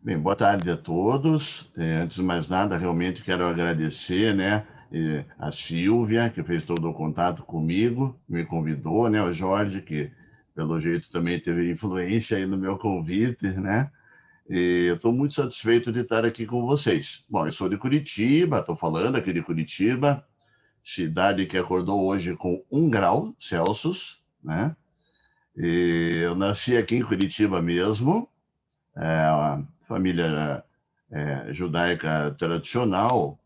Bem, boa tarde a todos. Antes de mais nada, realmente quero agradecer, né, a Silvia, que fez todo o contato comigo, me convidou, né, o Jorge, que pelo jeito também teve influência aí no meu convite, né, e eu estou muito satisfeito de estar aqui com vocês. Bom, eu sou de Curitiba, estou falando aqui de Curitiba, cidade que acordou hoje com 1 grau Celsius, né, e eu nasci aqui em Curitiba mesmo, uma família judaica tradicional,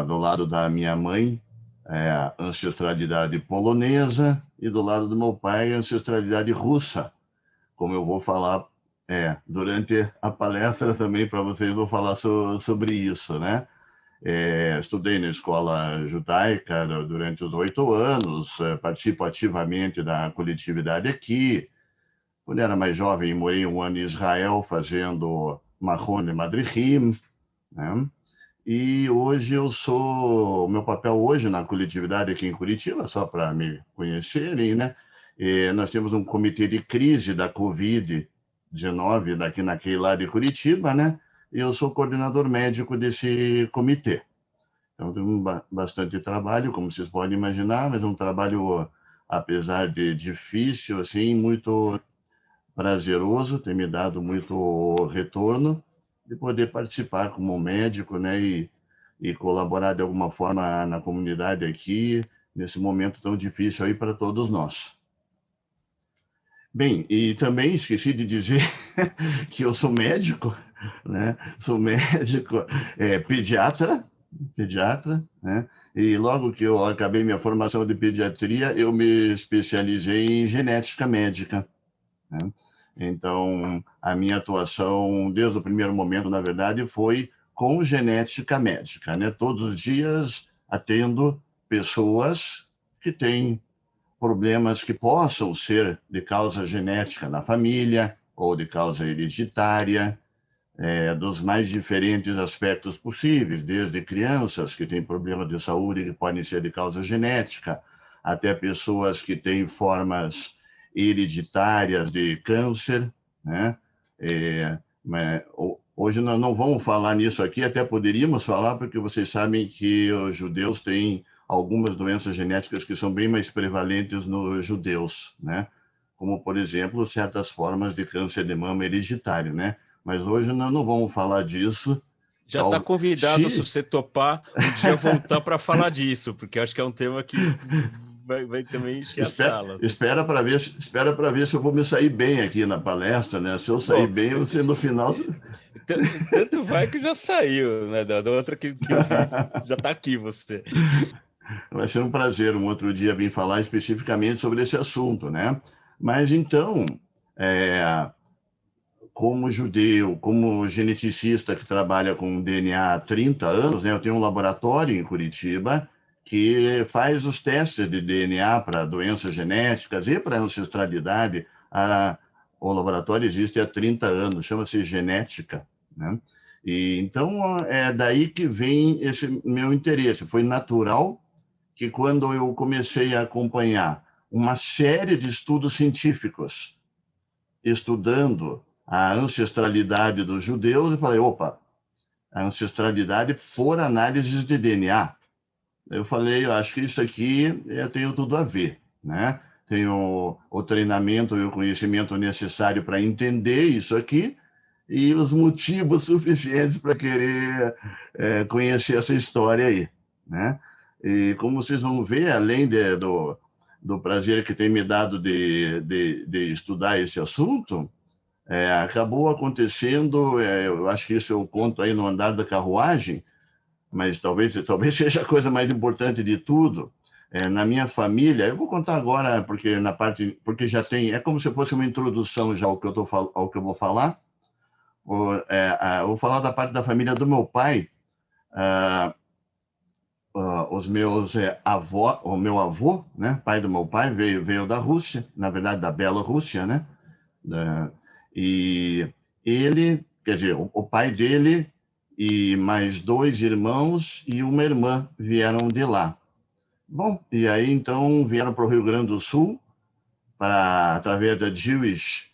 do lado da minha mãe, ancestralidade polonesa, e do lado do meu pai, ancestralidade russa, como eu vou falar durante a palestra também para vocês, vou falar sobre isso, né? Estudei na escola judaica durante os 8 anos, participo ativamente da coletividade aqui. Quando era mais jovem, morei 1 ano em Israel fazendo Mahon e Madrihim, né? E hoje o meu papel hoje na coletividade aqui em Curitiba, só para me conhecerem, né? Nós temos um comitê de crise da Covid-19 daqui naquele lá de Curitiba, né? E eu sou coordenador médico desse comitê. Então, tem bastante trabalho, como vocês podem imaginar, mas um trabalho, apesar de difícil, assim, muito prazeroso, tem me dado muito retorno de poder participar como médico, né, e colaborar de alguma forma na comunidade aqui, nesse momento tão difícil aí para todos nós. Bem, e também esqueci de dizer que eu sou médico, né? Sou médico, pediatra, né? E logo que eu acabei minha formação de pediatria, eu me especializei em genética médica, né? Então, a minha atuação, desde o primeiro momento, na verdade, foi com genética médica, né? Todos os dias atendo pessoas que têm problemas que possam ser de causa genética na família ou de causa hereditária, dos mais diferentes aspectos possíveis, desde crianças que têm problemas de saúde que podem ser de causa genética, até pessoas que têm formas hereditárias de câncer, né? Mas hoje nós não vamos falar nisso aqui, até poderíamos falar, porque vocês sabem que os judeus têm algumas doenças genéticas que são bem mais prevalentes nos judeus, né? Como, por exemplo, certas formas de câncer de mama hereditário, né? Mas hoje nós não vamos falar disso. Já está convidado, se Se você topar, um dia voltar para falar disso, porque acho que é um tema que vai também encher as salas. espera para ver se eu vou me sair bem aqui na palestra, né? Se eu sair Bom, bem, você no final tanto vai que já saiu, né? Da outra que eu vi, já está aqui você. vai ser um prazer um outro dia vir falar especificamente sobre esse assunto, né? Mas então, é, como judeu, como geneticista que trabalha com DNA há 30 anos, né? Eu tenho um laboratório em Curitiba que faz os testes de DNA para doenças genéticas e para ancestralidade. O laboratório existe há 30 anos, chama-se Genética, né? E então é daí que vem esse meu interesse. Foi natural que quando eu comecei a acompanhar uma série de estudos científicos estudando a ancestralidade dos judeus, e falei, opa, a ancestralidade por análises de DNA. Eu falei, eu acho que isso aqui eu tenho tudo a ver, né? Tenho o treinamento e o conhecimento necessário para entender isso aqui e os motivos suficientes para querer conhecer essa história aí, né? E como vocês vão ver, além do prazer que tem me dado de estudar esse assunto, acabou acontecendo, eu acho que isso eu conto aí no andar da carruagem, mas talvez seja a coisa mais importante de tudo. Na minha família, eu vou contar agora porque já tem, é como se fosse uma introdução já ao que eu vou falar. Vou falar da parte da família do meu pai. Ah, os meus o meu avô, né, pai do meu pai, veio da Rússia, na verdade da Bielorrússia, né? Da, e ele, quer dizer, o pai dele e mais 2 irmãos e uma irmã vieram de lá. Bom, e aí então vieram para o Rio Grande do Sul, através da Jewish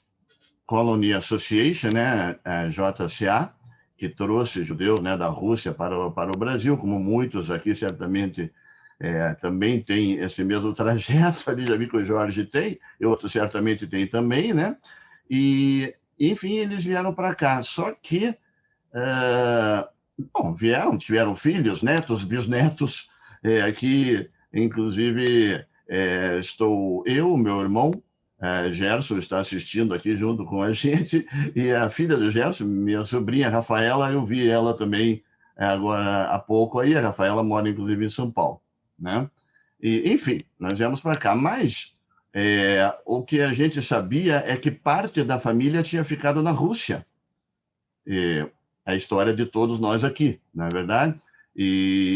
Colony Association, né, a JCA, que trouxe judeus, né, da Rússia para o Brasil, como muitos aqui certamente também tem esse mesmo trajeto ali, já vi que o Jorge tem, e outros certamente tem também, né? E, enfim, eles vieram para cá. Só que, bom, tiveram filhos, netos, bisnetos, aqui, inclusive, estou eu, meu irmão, Gerson está assistindo aqui junto com a gente, e a filha do Gerson, minha sobrinha Rafaela, eu vi ela também agora há pouco aí, a Rafaela mora inclusive em São Paulo, né? E, enfim, nós viemos para cá, mas o que a gente sabia é que parte da família tinha ficado na Rússia. E a história de todos nós aqui, não é verdade?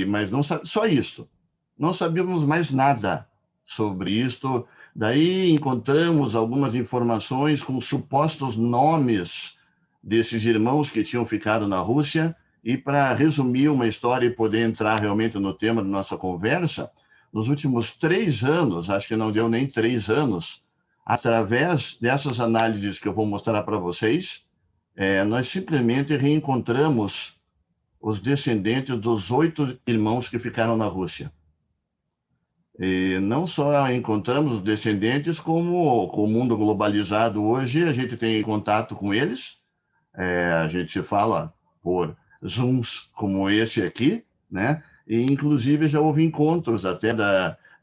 Mas não só isso, não sabíamos mais nada sobre isto. Daí encontramos algumas informações com supostos nomes desses irmãos que tinham ficado na Rússia. E para resumir uma história e poder entrar realmente no tema da nossa conversa, nos últimos 3 anos, acho que não deu nem 3 anos, através dessas análises que eu vou mostrar para vocês, nós simplesmente reencontramos os descendentes dos 8 irmãos que ficaram na Rússia. E não só encontramos os descendentes, como com o mundo globalizado hoje, a gente tem contato com eles, a gente se fala por Zooms como esse aqui, né? E, inclusive, já houve encontros até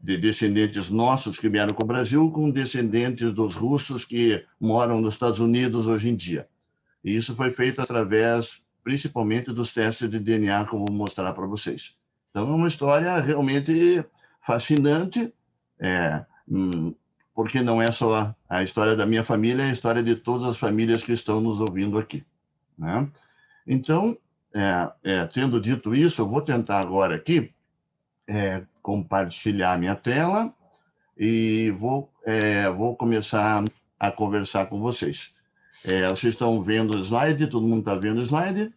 de descendentes nossos que vieram para o Brasil com descendentes dos russos que moram nos Estados Unidos hoje em dia. E isso foi feito através, principalmente, dos testes de DNA, como vou mostrar para vocês. Então, é uma história realmente fascinante, porque não é só a história da minha família, é a história de todas as famílias que estão nos ouvindo aqui, né? Então, tendo dito isso, eu vou tentar agora aqui compartilhar minha tela e vou começar a conversar com vocês. Vocês estão vendo o slide? Todo mundo está vendo o slide?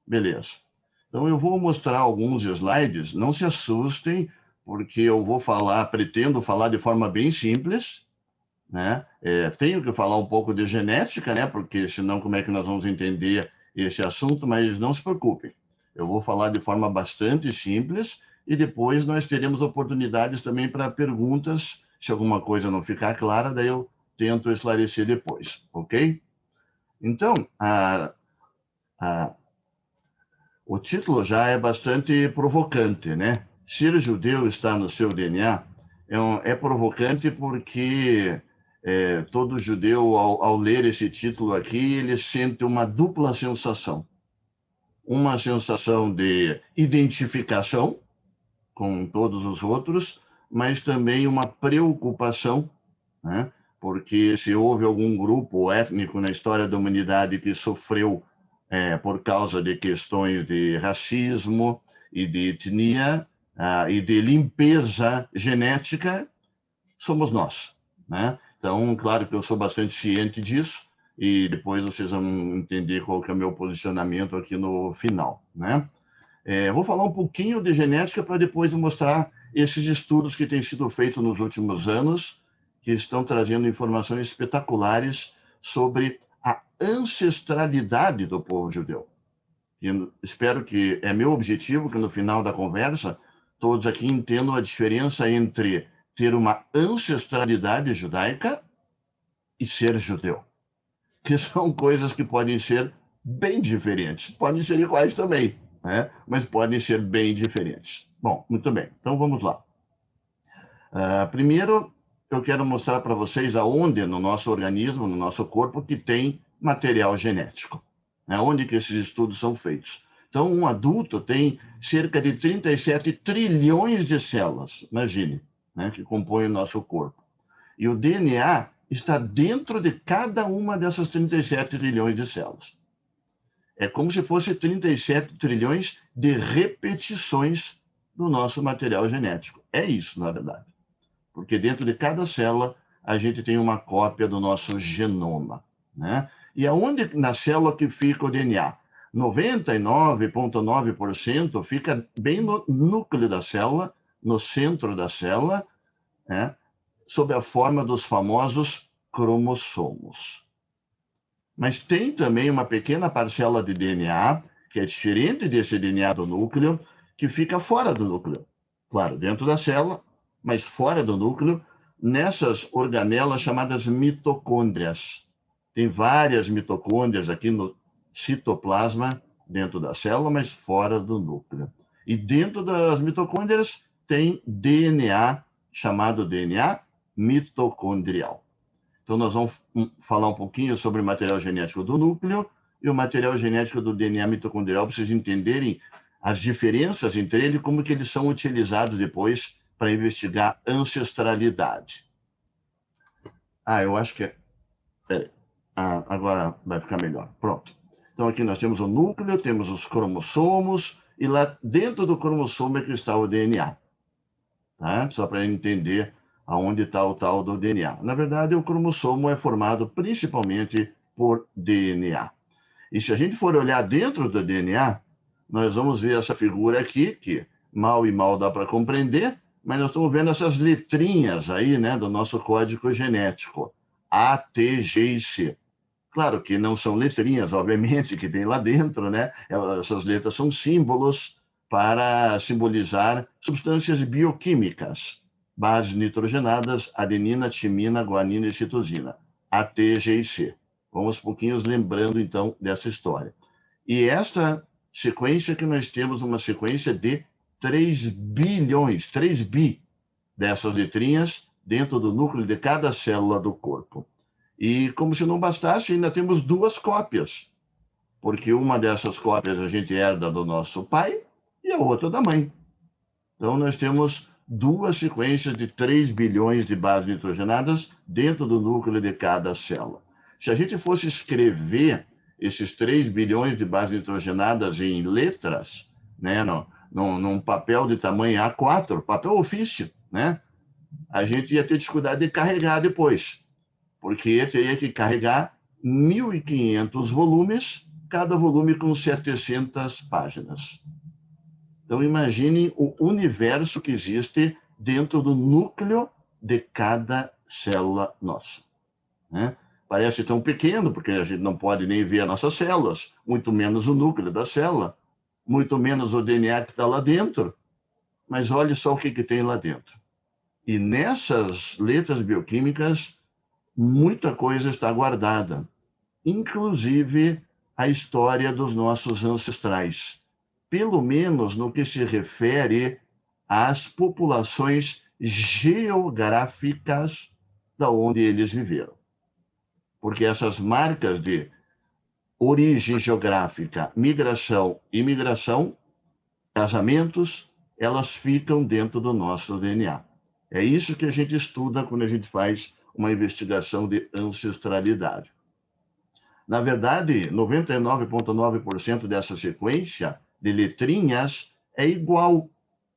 Beleza. Então, eu vou mostrar alguns slides. Não se assustem, porque eu pretendo falar de forma bem simples, né? Tenho que falar um pouco de genética, né? Porque senão como é que nós vamos entender esse assunto? Mas não se preocupem. Eu vou falar de forma bastante simples e depois nós teremos oportunidades também para perguntas. Se alguma coisa não ficar clara, daí eu tento esclarecer depois, ok? Então, o título já é bastante provocante, né? Ser judeu está no seu DNA. É provocante porque todo judeu, ao ler esse título aqui, ele sente uma dupla sensação. Uma sensação de identificação com todos os outros, mas também uma preocupação, né? Porque se houve algum grupo étnico na história da humanidade que sofreu por causa de questões de racismo e de etnia e de limpeza genética, somos nós, né? Então, claro que eu sou bastante ciente disso e depois vocês vão entender qual que é o meu posicionamento aqui no final, né? Vou falar um pouquinho de genética para depois mostrar esses estudos que têm sido feitos nos últimos anos, que estão trazendo informações espetaculares sobre a ancestralidade do povo judeu. E espero que é meu objetivo que no final da conversa todos aqui entendam a diferença entre ter uma ancestralidade judaica e ser judeu, que são coisas que podem ser bem diferentes, podem ser iguais também, né? Mas podem ser bem diferentes. Bom, muito bem, então vamos lá. Primeiro, eu quero mostrar para vocês aonde no nosso organismo, no nosso corpo, que tem material genético, né? Onde que esses estudos são feitos. Então, um adulto tem cerca de 37 trilhões de células, imagine, né, que compõem o nosso corpo. E o DNA está dentro de cada uma dessas 37 trilhões de células. É como se fosse 37 trilhões de repetições do nosso material genético. É isso, na verdade. Porque dentro de cada célula, a gente tem uma cópia do nosso genoma, né? E aonde na célula que fica o DNA? 99,9% fica bem no núcleo da célula, no centro da célula, né? Sob a forma dos famosos cromossomos. Mas tem também uma pequena parcela de DNA, que é diferente desse DNA do núcleo, que fica fora do núcleo. Claro, dentro da célula, mas fora do núcleo, nessas organelas chamadas mitocôndrias. Tem várias mitocôndrias aqui no citoplasma, dentro da célula, mas fora do núcleo. E dentro das mitocôndrias tem DNA, chamado DNA mitocondrial. Então, nós vamos falar um pouquinho sobre o material genético do núcleo e o material genético do DNA mitocondrial, para vocês entenderem as diferenças entre eles e como que eles são utilizados depois para investigar ancestralidade. Eu acho que é... Peraí. Agora vai ficar melhor. Pronto. Então, aqui nós temos o núcleo, temos os cromossomos, e lá dentro do cromossomo é que está o DNA. Tá? Só para entender aonde está o tal do DNA. Na verdade, o cromossomo é formado principalmente por DNA. E se a gente for olhar dentro do DNA, nós vamos ver essa figura aqui, que mal e mal dá para compreender, mas nós estamos vendo essas letrinhas aí, né, do nosso código genético, A, T, G e C. Claro que não são letrinhas, obviamente, que tem lá dentro, né? Essas letras são símbolos para simbolizar substâncias bioquímicas, bases nitrogenadas, adenina, timina, guanina e citosina, A, T, G e C. Vamos pouquinhos lembrando, então, dessa história. E esta sequência que nós temos, uma sequência de 3 bilhões, 3 bi dessas letrinhas dentro do núcleo de cada célula do corpo. E como se não bastasse, ainda temos 2 cópias, porque uma dessas cópias a gente herda do nosso pai e a outra da mãe. Então, nós temos 2 sequências de 3 bilhões de bases nitrogenadas dentro do núcleo de cada célula. Se a gente fosse escrever esses 3 bilhões de bases nitrogenadas em letras, né, num papel de tamanho A4, papel ofício, né, a gente ia ter dificuldade de carregar depois, porque teria que carregar 1.500 volumes, cada volume com 700 páginas. Então, imagine o universo que existe dentro do núcleo de cada célula nossa. Né? Parece tão pequeno, porque a gente não pode nem ver as nossas células, muito menos o núcleo da célula, muito menos o DNA que está lá dentro. Mas olhe só o que tem lá dentro. E nessas letras bioquímicas, muita coisa está guardada, inclusive a história dos nossos ancestrais, pelo menos no que se refere às populações geográficas da onde eles viveram. Porque essas marcas de origem geográfica, migração, imigração, casamentos, elas ficam dentro do nosso DNA. É isso que a gente estuda quando a gente faz uma investigação de ancestralidade. Na verdade, 99,9% dessa sequência de letrinhas é igual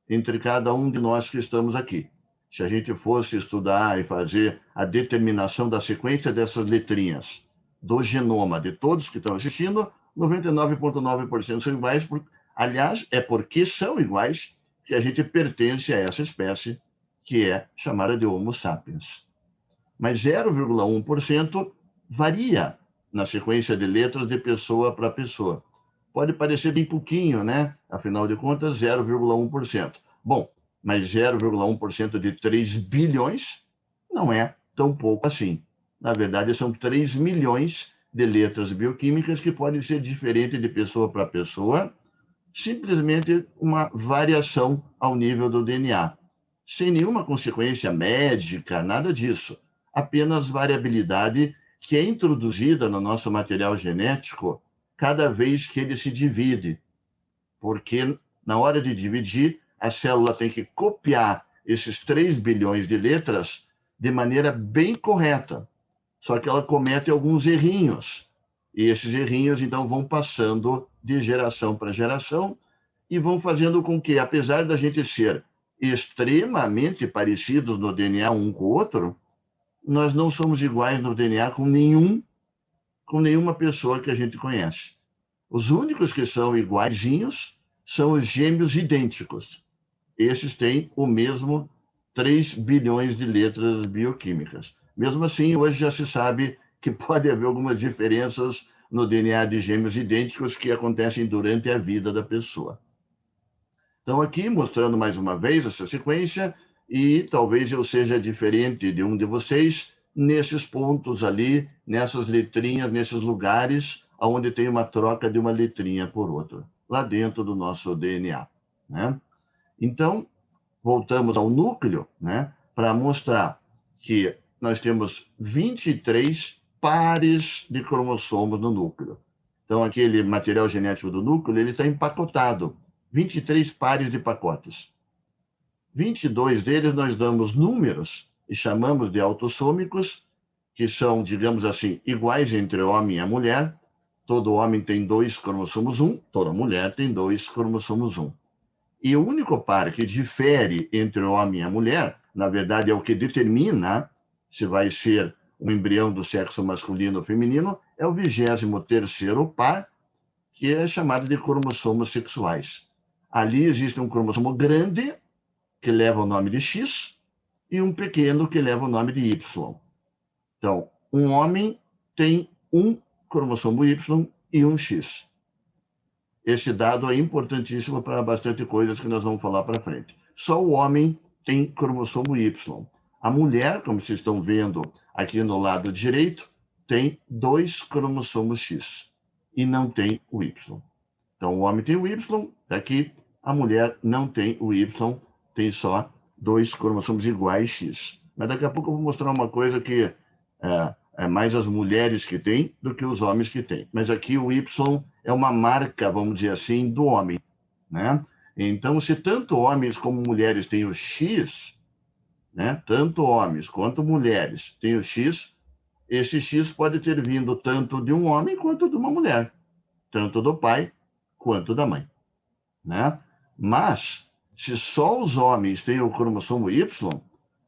entre cada um de nós que estamos aqui. Se a gente fosse estudar e fazer a determinação da sequência dessas letrinhas do genoma de todos que estão assistindo, 99,9% são iguais. Aliás, é porque são iguais que a gente pertence a essa espécie que é chamada de Homo sapiens. Mas 0,1% varia na sequência de letras de pessoa para pessoa. Pode parecer bem pouquinho, né? Afinal de contas, 0,1%. Bom, mas 0,1% de 3 bilhões não é tão pouco assim. Na verdade, são 3 milhões de letras bioquímicas que podem ser diferentes de pessoa para pessoa, simplesmente uma variação ao nível do DNA, sem nenhuma consequência médica, nada disso. Apenas variabilidade que é introduzida no nosso material genético cada vez que ele se divide. Porque na hora de dividir, a célula tem que copiar esses 3 bilhões de letras de maneira bem correta. Só que ela comete alguns errinhos. E esses errinhos, então, vão passando de geração para geração e vão fazendo com que, apesar da gente ser extremamente parecidos no DNA um com o outro, nós não somos iguais no DNA com nenhuma pessoa que a gente conhece. Os únicos que são iguaizinhos são os gêmeos idênticos. Esses têm o mesmo 3 bilhões de letras bioquímicas. Mesmo assim, hoje já se sabe que pode haver algumas diferenças no DNA de gêmeos idênticos que acontecem durante a vida da pessoa. Então, aqui, mostrando mais uma vez essa sequência, e talvez eu seja diferente de um de vocês nesses pontos ali, nessas letrinhas, nesses lugares onde tem uma troca de uma letrinha por outra, lá dentro do nosso DNA, né? Então, voltamos ao núcleo, né, para mostrar que nós temos 23 pares de cromossomos no núcleo. Então, aquele material genético do núcleo, ele está empacotado, 23 pares de pacotes. 22 deles nós damos números e chamamos de autossômicos, que são, digamos assim, iguais entre o homem e a mulher. Todo homem tem 2 cromossomos 1, toda mulher tem 2 cromossomos 1. E o único par que difere entre o homem e a mulher, na verdade, é o que determina se vai ser um embrião do sexo masculino ou feminino, é o 23º par, que é chamado de cromossomos sexuais. Ali existe um cromossomo grande, que leva o nome de X, e um pequeno, que leva o nome de Y. Então, um homem tem um cromossomo Y e um X. Esse dado é importantíssimo para bastante coisas que nós vamos falar para frente. Só o homem tem cromossomo Y. A mulher, como vocês estão vendo aqui no lado direito, tem 2 cromossomos X e não tem o Y. Então, o homem tem o Y, aqui a mulher não tem o Y, tem só 2 cromossomos iguais X. Mas daqui a pouco eu vou mostrar uma coisa que é mais as mulheres que têm do que os homens que têm. Mas aqui o Y é uma marca, vamos dizer assim, do homem, né? Então, se tanto homens como mulheres têm o X, né? Tanto homens quanto mulheres têm o X, esse X pode ter vindo tanto de um homem quanto de uma mulher, tanto do pai quanto da mãe, né? Mas, se só os homens têm o cromossomo Y,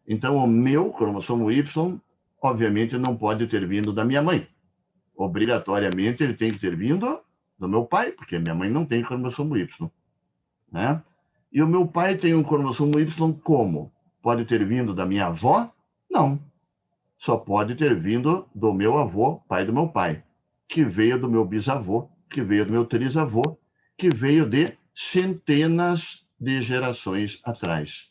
então o meu cromossomo Y, obviamente, não pode ter vindo da minha mãe. Obrigatoriamente, ele tem que ter vindo do meu pai, porque minha mãe não tem cromossomo Y, né? E o meu pai tem um cromossomo Y como? Pode ter vindo da minha avó? Não. Só pode ter vindo do meu avô, pai do meu pai, que veio do meu bisavô, que veio do meu trisavô, que veio de centenas de gerações atrás.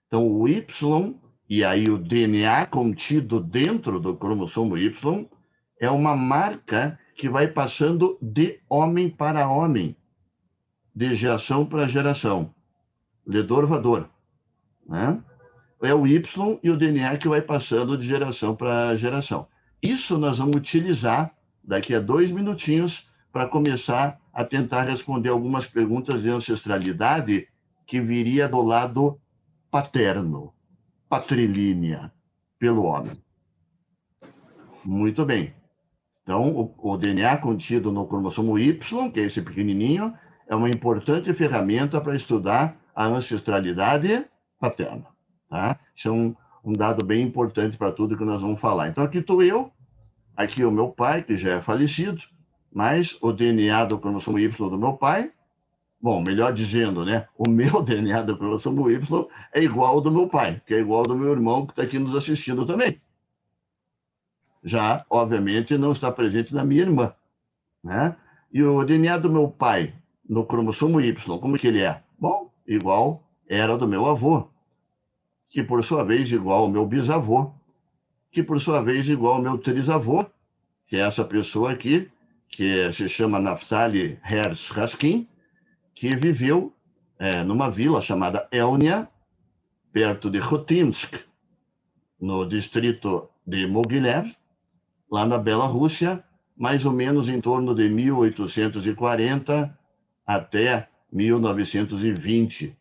Então, o Y, e aí o DNA contido dentro do cromossomo Y, é uma marca que vai passando de homem para homem, de geração para geração. Ledor-vador, né? É o Y e o DNA que vai passando de geração para geração. Isso nós vamos utilizar daqui a 2 minutinhos para começar a tentar responder algumas perguntas de ancestralidade que viria do lado paterno, patrilínea, pelo homem. Muito bem. Então, o DNA contido no cromossomo Y, que é esse pequenininho, é uma importante ferramenta para estudar a ancestralidade paterna. Tá? Isso é um dado bem importante para tudo que nós vamos falar. Então, aqui estou eu, aqui o meu pai, que já é falecido, mas o DNA do cromossomo Y do meu pai, bom, melhor dizendo, né? O meu DNA do cromossomo Y é igual ao do meu pai, que é igual ao do meu irmão, que está aqui nos assistindo também. Já, obviamente, não está presente na minha irmã, né? E o DNA do meu pai, no cromossomo Y, como que ele é? Bom, igual era do meu avô, que por sua vez igual ao meu bisavô, que por sua vez igual ao meu trisavô, que é essa pessoa aqui, que se chama Naftali Herz Raskin, que viveu numa vila chamada Elnia, perto de Khotinsk, no distrito de Mogilev, lá na Bielorrússia, mais ou menos em torno de 1840 até 1920.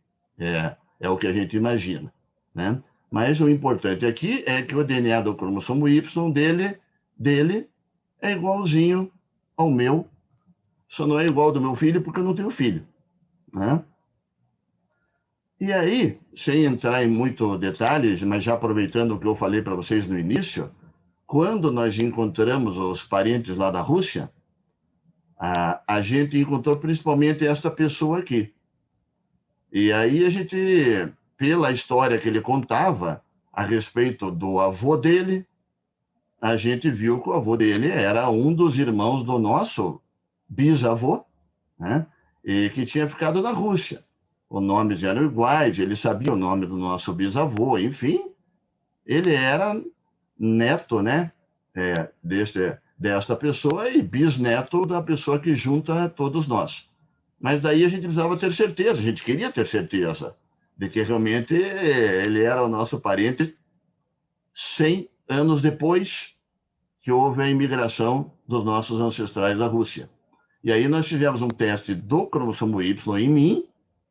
É o que a gente imagina, né? Mas o importante aqui é que o DNA do cromossomo Y dele é igualzinho ao meu, só não é igual ao do meu filho porque eu não tenho filho, né? E aí, sem entrar em muitos detalhes, mas já aproveitando o que eu falei para vocês no início, quando nós encontramos os parentes lá da Rússia, a gente encontrou principalmente esta pessoa aqui. E aí a gente, pela história que ele contava a respeito do avô dele, a gente viu que o avô dele era um dos irmãos do nosso bisavô, né? E que tinha ficado na Rússia. Os nomes eram iguais, ele sabia o nome do nosso bisavô, enfim, ele era neto, né? Desta pessoa e bisneto da pessoa que junta todos nós. Mas daí a gente precisava ter certeza, a gente queria ter certeza de que realmente ele era o nosso parente 100 anos depois que houve a imigração dos nossos ancestrais da Rússia. E aí nós fizemos um teste do cromossomo Y em mim,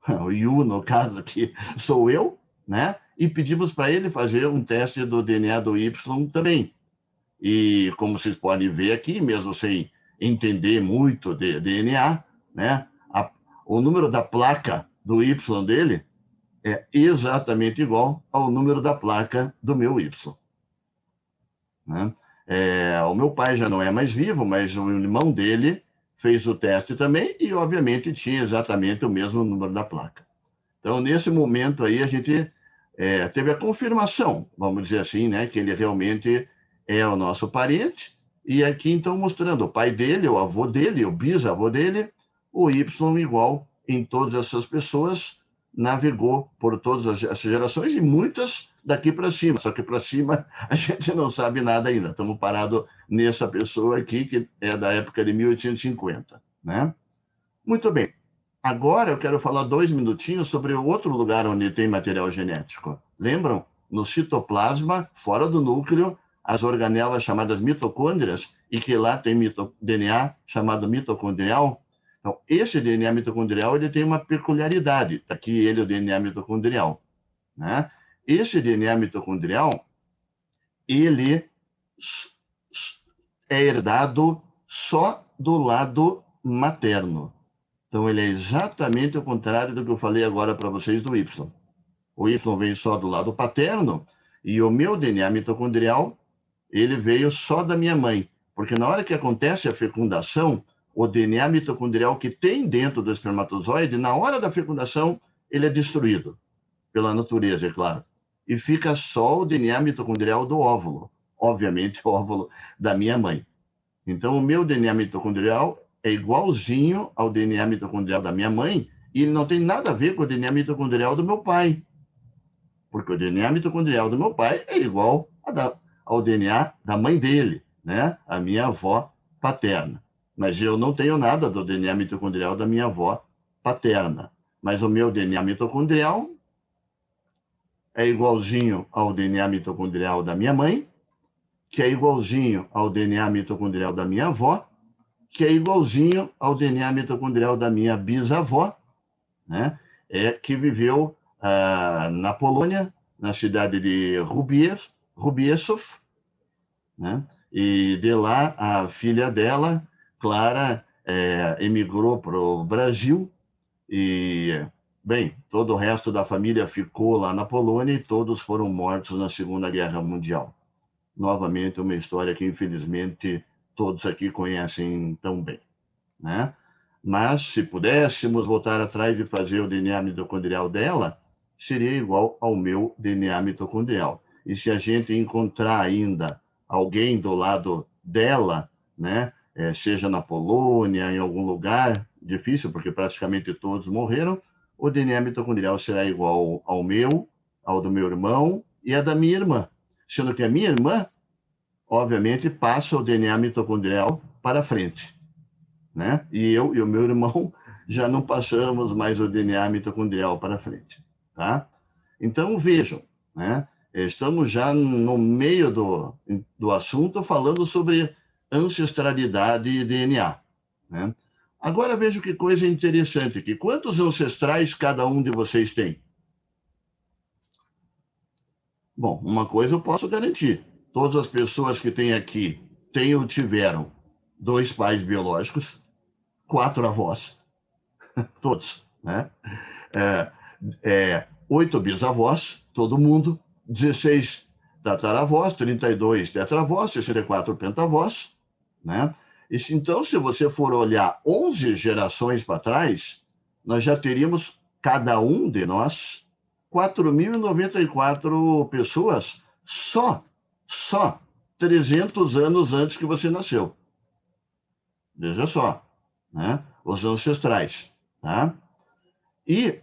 o Yu, no caso aqui, sou eu, né? E pedimos para ele fazer um teste do DNA do Y também. E como vocês podem ver aqui, mesmo sem entender muito de DNA, né? O número da placa do Y dele é exatamente igual ao número da placa do meu Y. Né? O meu pai já não é mais vivo, mas o irmão dele fez o teste também e, obviamente, tinha exatamente o mesmo número da placa. Então, nesse momento aí, a gente teve a confirmação, vamos dizer assim, né, que ele realmente é o nosso parente. E aqui, então, mostrando o pai dele, o avô dele, o bisavô dele, o Y igual em todas essas pessoas, navegou por todas as gerações e muitas daqui para cima. Só que para cima a gente não sabe nada ainda. Estamos parados nessa pessoa aqui, que é da época de 1850, né? Muito bem. Agora eu quero falar 2 minutinhos sobre o outro lugar onde tem material genético. Lembram? No citoplasma, fora do núcleo, as organelas chamadas mitocôndrias, e que lá tem DNA chamado mitocondrial. Então, esse DNA mitocondrial ele tem uma peculiaridade. Está aqui ele, o DNA mitocondrial. Né? Esse DNA mitocondrial, ele é herdado só do lado materno. Então, ele é exatamente o contrário do que eu falei agora para vocês do Y. O Y vem só do lado paterno e o meu DNA mitocondrial, ele veio só da minha mãe. Porque na hora que acontece a fecundação, o DNA mitocondrial que tem dentro do espermatozoide, na hora da fecundação, ele é destruído. Pela natureza, é claro. E fica só o DNA mitocondrial do óvulo. Obviamente, o óvulo da minha mãe. Então, o meu DNA mitocondrial é igualzinho ao DNA mitocondrial da minha mãe e ele não tem nada a ver com o DNA mitocondrial do meu pai. Porque o DNA mitocondrial do meu pai é igual ao DNA da mãe dele, né? A minha avó paterna. Mas eu não tenho nada do DNA mitocondrial da minha avó paterna. Mas o meu DNA mitocondrial é igualzinho ao DNA mitocondrial da minha mãe, que é igualzinho ao DNA mitocondrial da minha avó, que é igualzinho ao DNA mitocondrial da minha bisavó, né? Que viveu na Polônia, na cidade de Rubieszów, né? E de lá a filha dela, Clara, emigrou para o Brasil e, bem, todo o resto da família ficou lá na Polônia e todos foram mortos na Segunda Guerra Mundial. Novamente, uma história que, infelizmente, todos aqui conhecem tão bem, né? Mas, se pudéssemos voltar atrás e fazer o DNA mitocondrial dela, seria igual ao meu DNA mitocondrial. E se a gente encontrar ainda alguém do lado dela, né, seja na Polônia, em algum lugar, difícil, porque praticamente todos morreram, o DNA mitocondrial será igual ao meu, ao do meu irmão e a da minha irmã. Sendo que a minha irmã, obviamente, passa o DNA mitocondrial para frente, né? E eu e o meu irmão já não passamos mais o DNA mitocondrial para frente, tá? Então, vejam, né? Estamos já no meio do assunto falando sobre ancestralidade e DNA, né? Agora, veja que coisa interessante aqui. Quantos ancestrais cada um de vocês tem? Bom, uma coisa eu posso garantir. Todas as pessoas que têm aqui têm ou tiveram 2 pais biológicos, 4 avós, todos, né? 8 bisavós, todo mundo, 16 tataravós, 32 tetravós, 64 pentavós, né? Então, se você for olhar 11 gerações para trás, nós já teríamos, cada um de nós, 4.094 pessoas só 300 anos antes que você nasceu. Veja só, né? Os ancestrais. Tá? E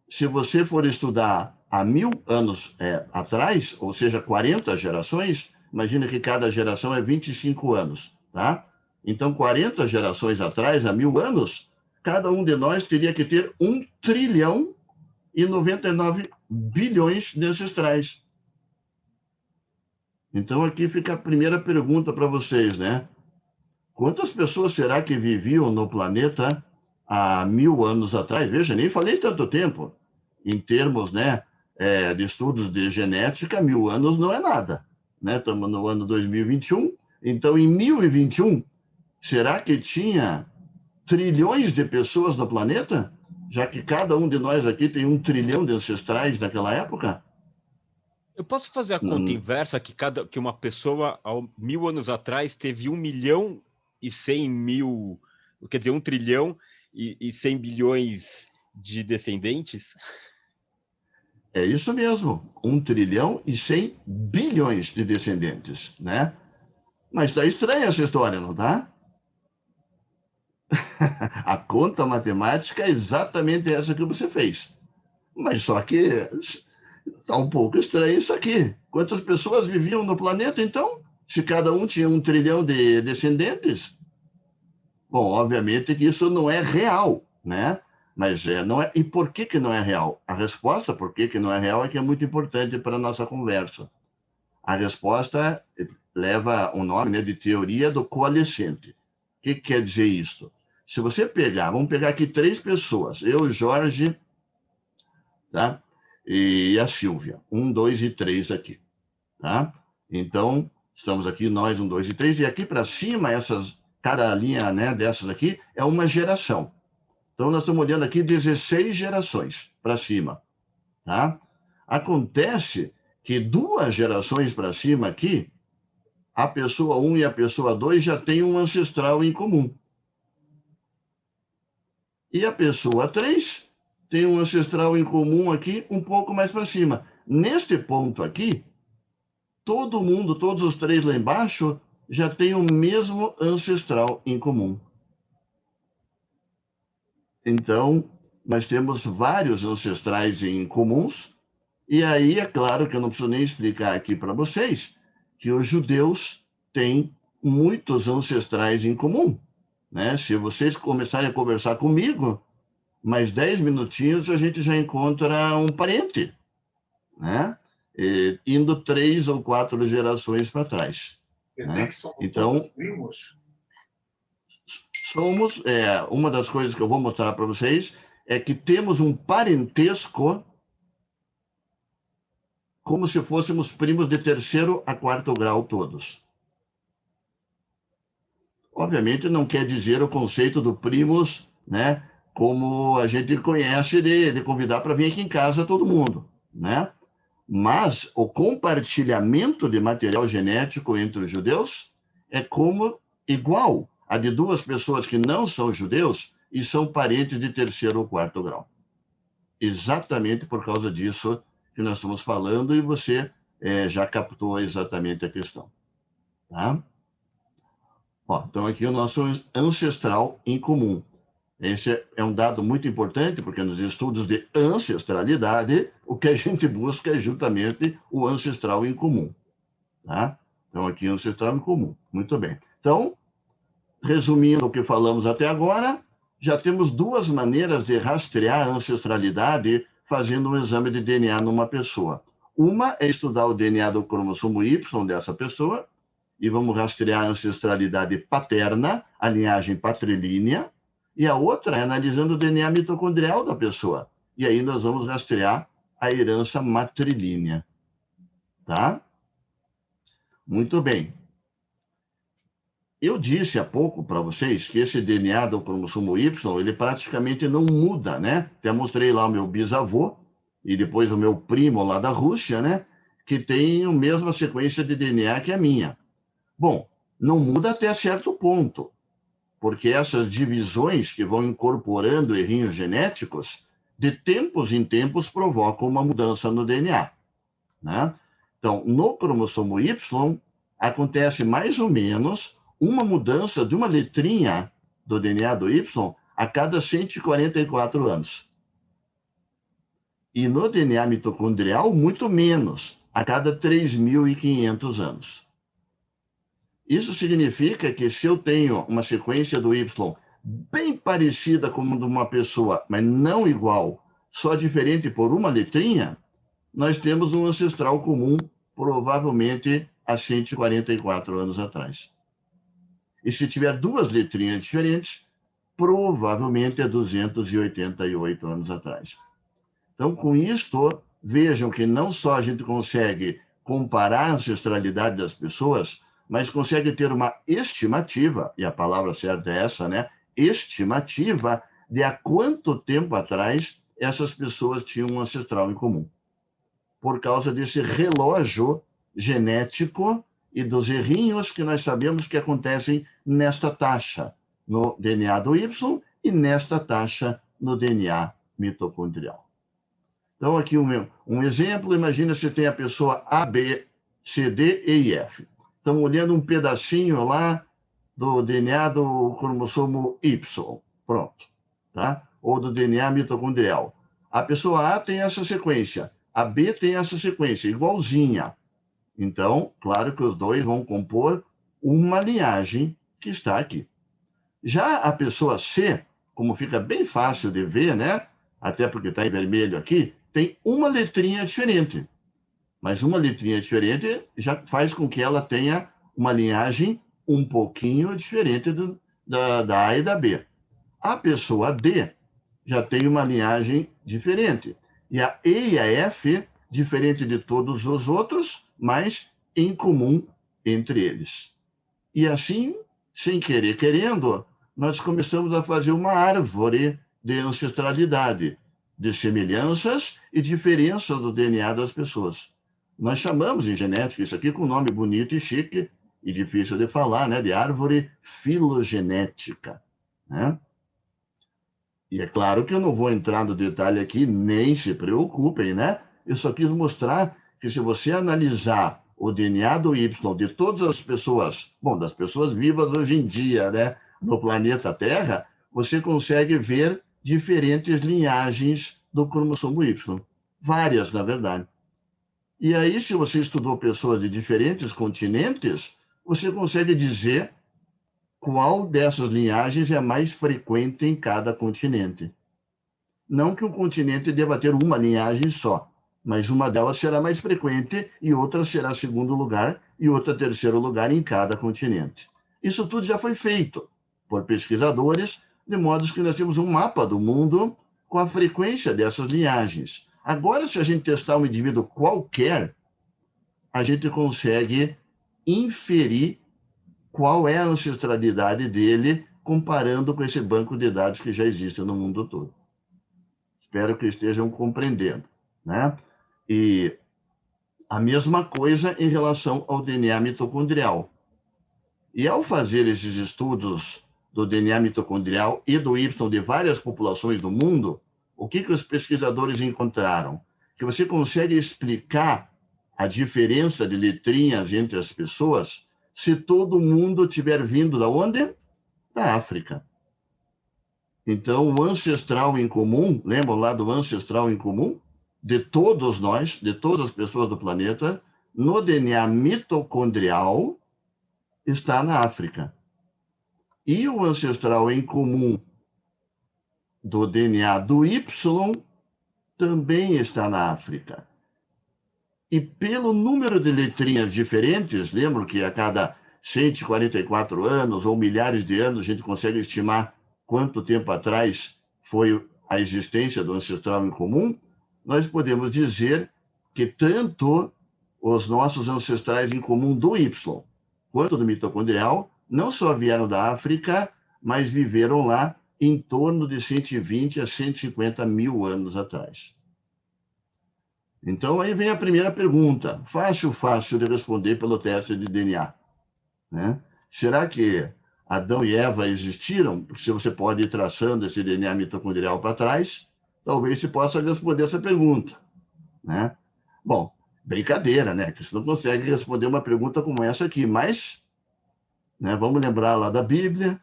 se você for estudar há 1000 anos atrás, ou seja, 40 gerações, imagina que cada geração é 25 anos. Tá? Então, 40 gerações atrás, há 1000 anos, cada um de nós teria que ter 1 trilhão e 99 bilhões de ancestrais. Então, aqui fica a primeira pergunta para vocês, né? Quantas pessoas será que viviam no planeta há 1000 anos atrás? Veja, nem falei tanto tempo. Em termos, né, de estudos de genética, 1000 anos não é nada. Né? Estamos no ano 2021. Então, em 1021, será que tinha trilhões de pessoas no planeta? Já que cada um de nós aqui tem 1 trilhão de ancestrais naquela época? Eu posso fazer a conta inversa que uma pessoa, há 1000 anos atrás, teve 1.100.000.000, quer dizer, 1 trilhão e 100 bilhões de descendentes? É isso mesmo, 1 trilhão e 100 bilhões de descendentes, né? Mas está estranha essa história, não tá? A conta matemática é exatamente essa que você fez. Mas só que está um pouco estranho isso aqui. Quantas pessoas viviam no planeta, então? Se cada um tinha 1 trilhão de descendentes? Bom, obviamente que isso não é real, né? Mas não é. E por que não é real? A resposta por que não é real é que é muito importante para a nossa conversa. A resposta leva o nome, né, de teoria do coalescente. O que quer dizer isso? Se você pegar, vamos pegar aqui 3 pessoas, eu, o Jorge, tá? E a Silvia, 1, 2 e 3 aqui, tá? Então, estamos aqui, nós, 1, 2 e 3, e aqui para cima, cada linha, né, dessas aqui é uma geração. Então, nós estamos olhando aqui 16 gerações para cima, tá? Acontece que 2 gerações para cima aqui, a pessoa 1 e a pessoa 2 já têm um ancestral em comum. E a pessoa 3 tem um ancestral em comum aqui um pouco mais para cima. Neste ponto aqui, todo mundo, todos os 3 lá embaixo, já tem o mesmo ancestral em comum. Então, nós temos vários ancestrais em comuns, e aí é claro que eu não preciso nem explicar aqui para vocês que os judeus têm muitos ancestrais em comum. Né? Se vocês começarem a conversar comigo, mais 10 minutinhos a gente já encontra um parente, né? Indo 3 ou 4 gerações para trás. Quer dizer, né? que somos então, todos primos? Somos, uma das coisas que eu vou mostrar para vocês é que temos um parentesco como se fôssemos primos de 3º a 4º grau todos. Obviamente não quer dizer o conceito do primos, né, como a gente conhece de convidar para vir aqui em casa todo mundo, né? Mas o compartilhamento de material genético entre os judeus é como igual a de 2 pessoas que não são judeus e são parentes de 3º ou 4º grau. Exatamente por causa disso que nós estamos falando e você já captou exatamente a questão. Tá? Então, aqui o nosso ancestral em comum. Esse é um dado muito importante, porque nos estudos de ancestralidade, o que a gente busca é justamente o ancestral em comum. Tá? Então, aqui, ancestral em comum. Muito bem. Então, resumindo o que falamos até agora, já temos 2 maneiras de rastrear a ancestralidade fazendo um exame de DNA numa pessoa. Uma é estudar o DNA do cromossomo Y dessa pessoa, e vamos rastrear a ancestralidade paterna, a linhagem patrilínea, e a outra é analisando o DNA mitocondrial da pessoa. E aí nós vamos rastrear a herança matrilínea. Tá? Muito bem. Eu disse há pouco para vocês que esse DNA do cromossomo Y, ele praticamente não muda, né? Até mostrei lá o meu bisavô e depois o meu primo lá da Rússia, né? Que tem a mesma sequência de DNA que a minha. Bom, não muda até certo ponto, porque essas divisões que vão incorporando errinhos genéticos, de tempos em tempos provocam uma mudança no DNA. Né? Então, no cromossomo Y, acontece mais ou menos uma mudança de uma letrinha do DNA do Y a cada 144 anos. E no DNA mitocondrial, muito menos, a cada 3.500 anos. Isso significa que se eu tenho uma sequência do Y bem parecida com a de uma pessoa, mas não igual, só diferente por uma letrinha, nós temos um ancestral comum, provavelmente há 144 anos atrás. E se tiver duas letrinhas diferentes, provavelmente é 288 anos atrás. Então, com isto, vejam que não só a gente consegue comparar a ancestralidade das pessoas, mas consegue ter uma estimativa, e a palavra certa é essa, né? Estimativa de há quanto tempo atrás essas pessoas tinham um ancestral em comum. Por causa desse relógio genético e dos errinhos que nós sabemos que acontecem nesta taxa no DNA do Y e nesta taxa no DNA mitocondrial. Então, aqui um exemplo, imagina se tem a pessoa A, B, C, D, E e F. Estamos olhando um pedacinho lá do DNA do cromossomo Y, pronto, tá? Ou do DNA mitocondrial. A pessoa A tem essa sequência, a B tem essa sequência, igualzinha. Então, claro que os dois vão compor uma linhagem que está aqui. Já a pessoa C, como fica bem fácil de ver, né? Até porque está em vermelho aqui, tem uma letrinha diferente. Mas uma letrinha diferente já faz com que ela tenha uma linhagem um pouquinho diferente da A e da B. A pessoa D já tem uma linhagem diferente. E a E e a F, diferente de todos os outros, mas em comum entre eles. E assim, sem querer querendo, nós começamos a fazer uma árvore de ancestralidade, de semelhanças e diferenças do DNA das pessoas. Nós chamamos em genética isso aqui com um nome bonito e chique e difícil de falar, né? De árvore filogenética, né? E é claro que eu não vou entrar no detalhe aqui, nem se preocupem, né? Eu só quis mostrar que se você analisar o DNA do Y de todas as pessoas, bom, das pessoas vivas hoje em dia, né? No planeta Terra, você consegue ver diferentes linhagens do cromossomo Y. Várias, na verdade. E aí, se você estudou pessoas de diferentes continentes, você consegue dizer qual dessas linhagens é mais frequente em cada continente. Não que um continente deva ter uma linhagem só, mas uma delas será mais frequente e outra será segundo lugar e outra terceiro lugar em cada continente. Isso tudo já foi feito por pesquisadores, de modo que nós temos um mapa do mundo com a frequência dessas linhagens. Agora, se a gente testar um indivíduo qualquer, a gente consegue inferir qual é a ancestralidade dele comparando com esse banco de dados que já existe no mundo todo. Espero que estejam compreendendo, né? E a mesma coisa em relação ao DNA mitocondrial. E ao fazer esses estudos do DNA mitocondrial e do Y de várias populações do mundo, o que os pesquisadores encontraram? Que você consegue explicar a diferença de letrinhas entre as pessoas se todo mundo tiver vindo da onde? Da África. Então, o ancestral em comum, lembram lá do ancestral em comum? De todos nós, de todas as pessoas do planeta, no DNA mitocondrial, está na África. E o ancestral em comum do DNA do Y também está na África. E pelo número de letrinhas diferentes, lembro que a cada 144 anos ou milhares de anos a gente consegue estimar quanto tempo atrás foi a existência do ancestral em comum, nós podemos dizer que tanto os nossos ancestrais em comum do Y quanto do mitocondrial não só vieram da África, mas viveram lá em torno de 120 a 150 mil anos atrás. Então, aí vem a primeira pergunta, fácil de responder pelo teste de DNA, né? Será que Adão e Eva existiram? Se você pode ir traçando esse DNA mitocondrial para trás, talvez se possa responder essa pergunta, né? Bom, brincadeira, né? Que você não consegue responder uma pergunta como essa aqui, mas, né, vamos lembrar lá da Bíblia,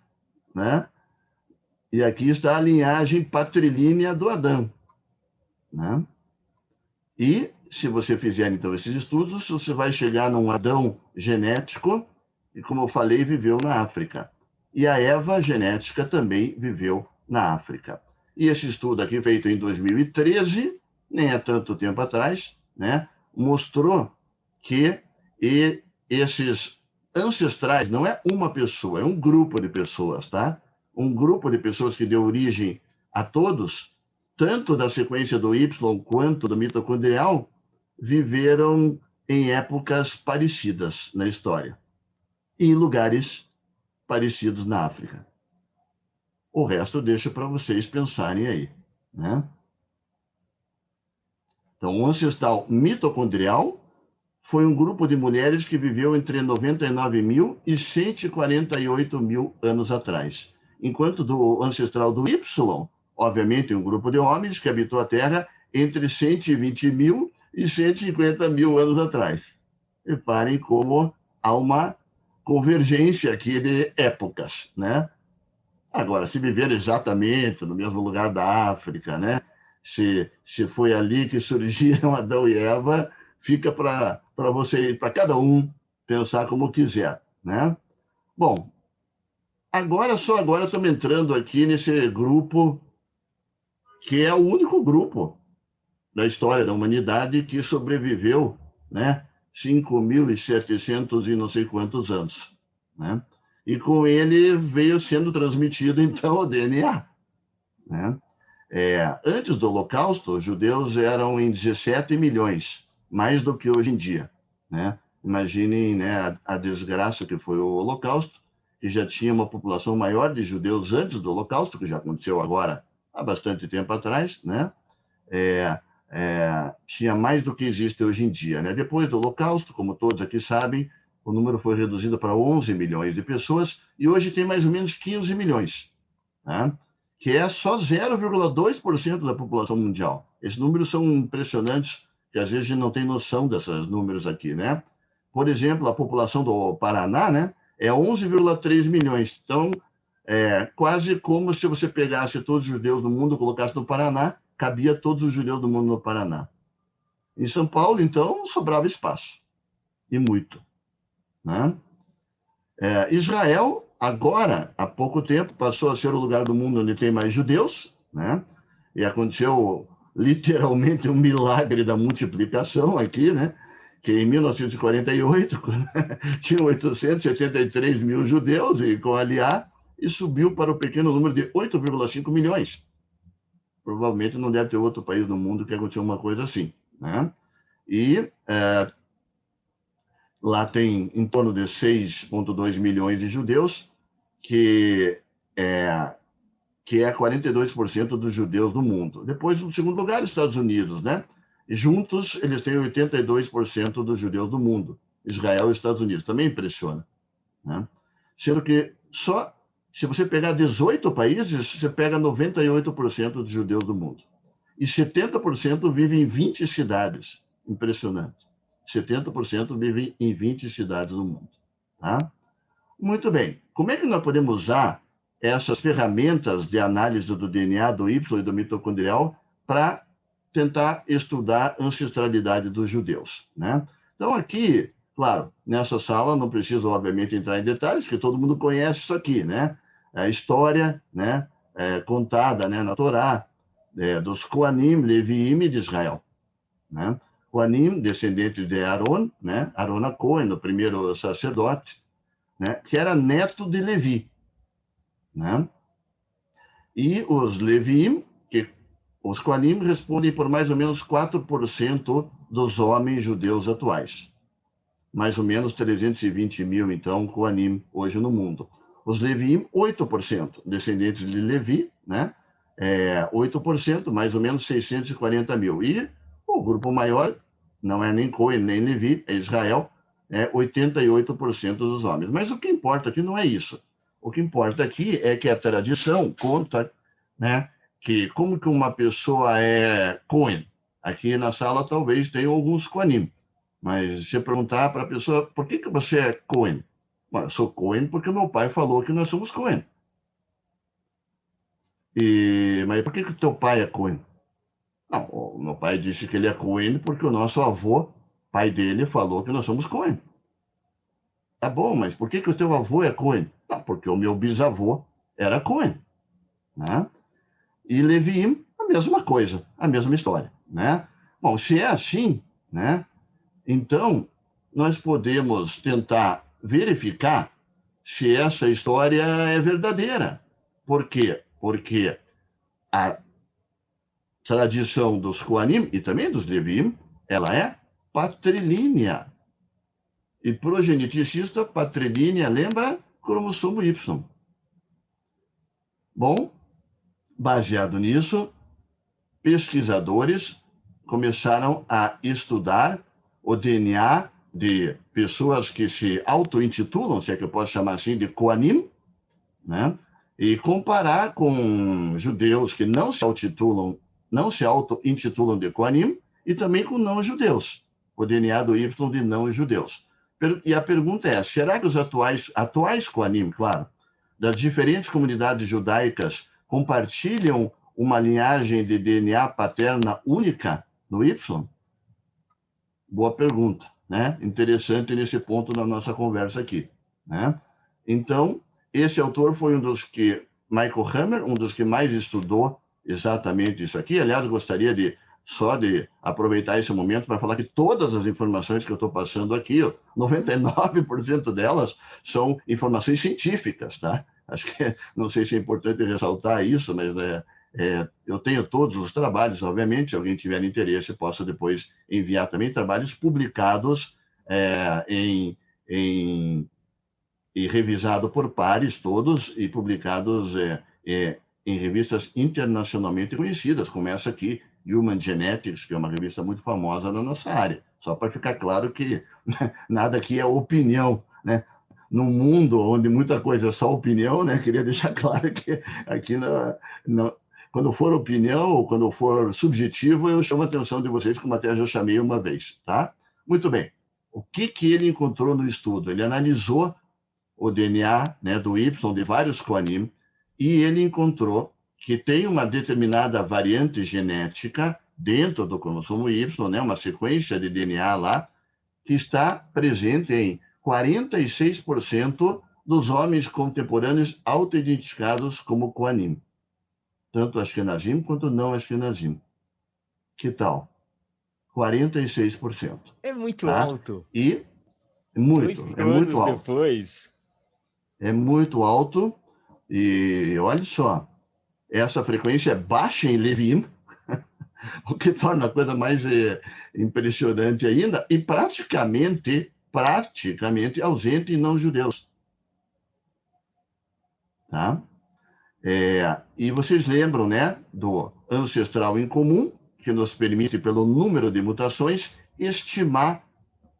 né? E aqui está a linhagem patrilínea do Adão, né? E, se você fizer, então, esses estudos, você vai chegar num Adão genético, e, como eu falei, viveu na África. E a Eva genética também viveu na África. E esse estudo aqui, feito em 2013, nem há tanto tempo atrás, né, mostrou que esses ancestrais, não é uma pessoa, é um grupo de pessoas, tá? Um grupo de pessoas que deu origem a todos, tanto da sequência do Y quanto do mitocondrial, viveram em épocas parecidas na história e em lugares parecidos na África. O resto deixa para vocês pensarem aí, né? Então, o ancestral mitocondrial foi um grupo de mulheres que viveu entre 99 mil e 148 mil anos atrás. Enquanto do ancestral do Y, obviamente, um grupo de homens que habitou a Terra entre 120 mil e 150 mil anos atrás. Reparem como há uma convergência aqui de épocas, né? Agora, se viver exatamente no mesmo lugar da África, né? Se foi ali que surgiram Adão e Eva, fica para você, para cada um pensar como quiser, né? Bom, só agora estamos entrando aqui nesse grupo que é o único grupo da história da humanidade que sobreviveu, né? 5.700 e não sei quantos anos, né? E com ele veio sendo transmitido, então, o DNA, né? Antes do Holocausto, os judeus eram em 17 milhões, mais do que hoje em dia, né? Imaginem, né, a desgraça que foi o Holocausto, que já tinha uma população maior de judeus antes do Holocausto, que já aconteceu agora há bastante tempo atrás, né? Tinha mais do que existe hoje em dia, né? Depois do Holocausto, como todos aqui sabem, o número foi reduzido para 11 milhões de pessoas e hoje tem mais ou menos 15 milhões, né? Que é só 0,2% da população mundial. Esses números são impressionantes, que às vezes a gente não tem noção desses números aqui, né? Por exemplo, a população do Paraná, né, é 11,3 milhões. Então, quase como se você pegasse todos os judeus do mundo e colocasse no Paraná, cabia todos os judeus do mundo no Paraná. Em São Paulo, então, sobrava espaço, e muito, né? Israel, agora, há pouco tempo, passou a ser o lugar do mundo onde tem mais judeus, né? E aconteceu literalmente um milagre da multiplicação aqui, né? Que em 1948 tinha 873 mil judeus e com aliá, e subiu para o pequeno número de 8,5 milhões. Provavelmente não deve ter outro país no mundo que aconteceu uma coisa assim, né? E lá tem em torno de 6,2 milhões de judeus, que é 42% dos judeus do mundo. Depois, no segundo lugar, Estados Unidos, né? E juntos, eles têm 82% dos judeus do mundo. Israel e Estados Unidos. Também impressiona, né? Sendo que só, se você pegar 18 países, você pega 98% dos judeus do mundo. E 70% vivem em 20 cidades. Impressionante. 70% vivem em 20 cidades do mundo, tá? Muito bem. Como é que nós podemos usar essas ferramentas de análise do DNA, do Y e do mitocondrial para tentar estudar a ancestralidade dos judeus, né? Então, aqui, claro, nessa sala, não preciso, obviamente, entrar em detalhes, porque todo mundo conhece isso aqui, né? A história, né, contada, né, na Torá, dos Koanim, Leviim de Israel, né? Koanim, descendente de Aaron, né? Aaron a Cohen, o primeiro sacerdote, né? Que era neto de Levi, né? E os Leviim, os Koanim respondem por mais ou menos 4% dos homens judeus atuais. Mais ou menos 320 mil, então, Koanim hoje no mundo. Os Leviim, 8%, descendentes de Levi, né? 8%, mais ou menos 640 mil. E o grupo maior não é nem Cohen, nem Levi, é Israel, 88% dos homens. Mas o que importa aqui não é isso. O que importa aqui é que a tradição conta, né, que como que uma pessoa é Cohen. Aqui na sala talvez tenha alguns Koanim, Mas se perguntar para a pessoa, por que você é Cohen? Bom, eu sou Cohen porque meu pai falou que nós somos Cohen. Mas por que o teu pai é Cohen? Não, o meu pai disse que ele é Cohen porque o nosso avô, pai dele, falou que nós somos Cohen. Tá bom, mas por que o teu avô é Cohen? Não, porque o meu bisavô era Cohen. Né? E Leviim, a mesma coisa, a mesma história. Né? Bom, se é assim, né, então nós podemos tentar verificar se essa história é verdadeira. Por quê? Porque a tradição dos Koanim e também dos Leviim, ela é patrilínea. E progeneticista, patrilínea, lembra cromossomo Y. Bom, baseado nisso, pesquisadores começaram a estudar o DNA de pessoas que se auto-intitulam, se é que eu posso chamar assim, de Koanim, né? E comparar com judeus que não se auto-intitulam de Koanim e também com não-judeus, o DNA do Y de não-judeus. E a pergunta é, será que os atuais Koanim, claro, das diferentes comunidades judaicas compartilham uma linhagem de DNA paterna única no Y? Boa pergunta, né? Interessante nesse ponto da nossa conversa aqui, né? Então, esse autor foi um dos que, Michael Hammer, um dos que mais estudou exatamente isso aqui. Aliás, gostaria de aproveitar esse momento para falar que todas as informações que eu estou passando aqui, 99% delas são informações científicas, tá? Acho que não sei se é importante ressaltar isso, mas eu tenho todos os trabalhos, obviamente, se alguém tiver interesse, possa depois enviar também trabalhos publicados e revisado por pares todos e publicados em revistas internacionalmente conhecidas, como essa aqui, Human Genetics, que é uma revista muito famosa na nossa área. Só para ficar claro que nada aqui é opinião, né? Num mundo onde muita coisa é só opinião, né? Queria deixar claro que aqui quando for opinião ou quando for subjetivo, eu chamo a atenção de vocês, como até já chamei uma vez, tá? Muito bem. O que ele encontrou no estudo? Ele analisou o DNA, né, do Y de vários Koanim, e ele encontrou que tem uma determinada variante genética dentro do cromossomo Y, né, uma sequência de DNA lá, que está presente em 46% dos homens contemporâneos auto-identificados como Koanim, tanto Ashkenazim quanto não Ashkenazim. Que tal? 46%. É muito tá? alto. E é muito alto. Depois. É muito alto. E olha só, essa frequência é baixa em Leviim, o que torna a coisa mais impressionante ainda, e praticamente ausente em não-judeus. Tá? E vocês lembram, né, do ancestral em comum, que nos permite, pelo número de mutações, estimar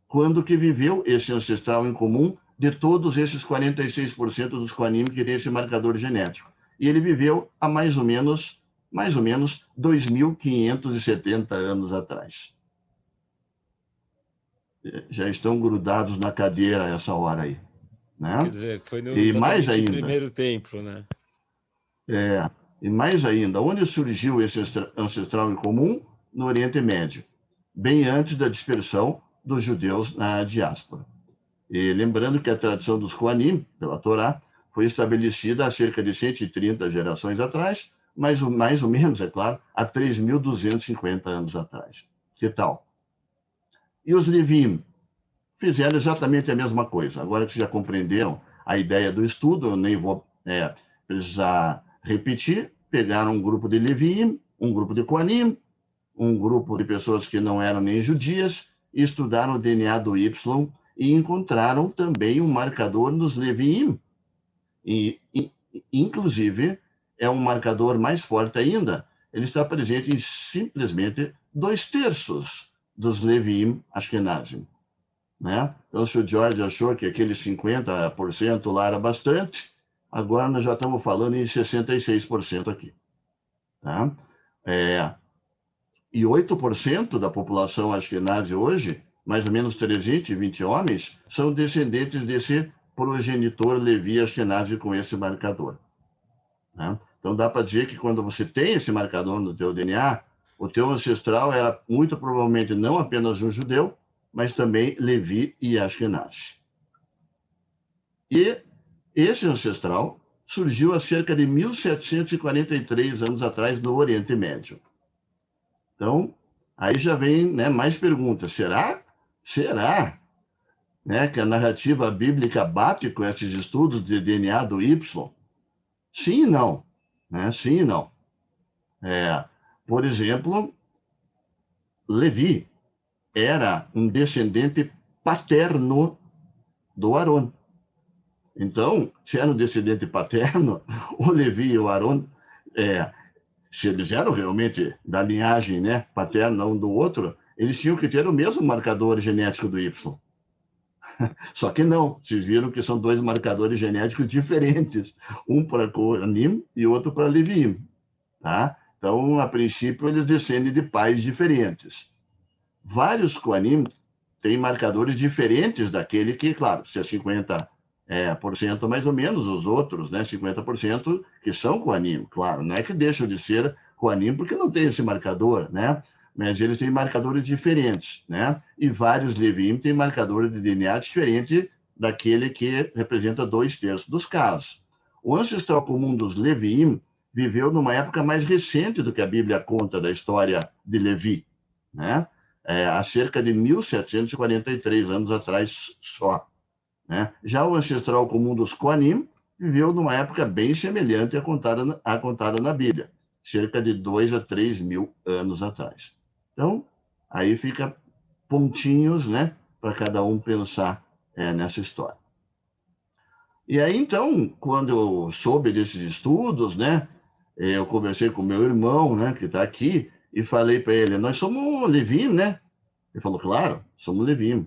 quando que viveu esse ancestral em comum de todos esses 46% dos Koanim que tem esse marcador genético. E ele viveu há mais ou menos 2.570 anos atrás. Já estão grudados na cadeira essa hora aí. Né? Quer dizer, foi e mais ainda, primeiro templo, né? E mais ainda, onde surgiu esse ancestral em comum? No Oriente Médio, bem antes da dispersão dos judeus na diáspora. E lembrando que a tradição dos Koanim, pela Torá, foi estabelecida há cerca de 130 gerações atrás, mais ou menos, é claro, há 3.250 anos atrás. Que tal? E os Levim fizeram exatamente a mesma coisa. Agora que vocês já compreenderam a ideia do estudo, eu nem vou precisar repetir, pegaram um grupo de Levim, um grupo de Koanim, um grupo de pessoas que não eram nem judias, e estudaram o DNA do Y e encontraram também um marcador nos Leviim. Inclusive, é um marcador mais forte ainda. Ele está presente em simplesmente 2/3 dos Leviim Ashkenazim. Né? Então, se o George achou que aquele 50% lá era bastante, agora nós já estamos falando em 66% aqui. Tá? E 8% da população ashkenazi hoje mais ou menos 320 homens, são descendentes desse progenitor Levi Ashkenazi com esse marcador. Né? Então, dá para dizer que quando você tem esse marcador no teu DNA, o teu ancestral era muito provavelmente não apenas um judeu, mas também Levi e Ashkenazi. E esse ancestral surgiu há cerca de 1743 anos atrás no Oriente Médio. Então, aí já vem, né, mais perguntas. Será né, que a narrativa bíblica bate com esses estudos de DNA do Y? Sim e não. Né? Sim e não. Por exemplo, Levi era um descendente paterno do Arão. Então, se era um descendente paterno, o Levi e o Arão, se eles eram realmente da linhagem, né, paterna um do outro, eles tinham que ter o mesmo marcador genético do Y. Só que não, vocês viram que são dois marcadores genéticos diferentes, um para Coanim e outro para Levi. Tá? Então, a princípio, eles descendem de pais diferentes. Vários Coanim têm marcadores diferentes daquele que, claro, se é 50% mais ou menos, os outros, né, 50% que são Coanim, claro, não é que deixam de ser Coanim porque não tem esse marcador, né? Mas eles têm marcadores diferentes, né? E vários Levim têm marcadores de DNA diferente daquele que representa 2/3 dos casos. O ancestral comum dos Levim viveu numa época mais recente do que a Bíblia conta da história de Levi, né? Há cerca de 1743 anos atrás só. Né? Já o ancestral comum dos Coanim viveu numa época bem semelhante à contada na Bíblia, cerca de 2 a 3 mil anos atrás. Então, aí fica pontinhos, né, para cada um pensar nessa história. E aí, então, quando eu soube desses estudos, né, eu conversei com meu irmão, né, que está aqui, e falei para ele, nós somos Levim, né? Ele falou, claro, somos Levim.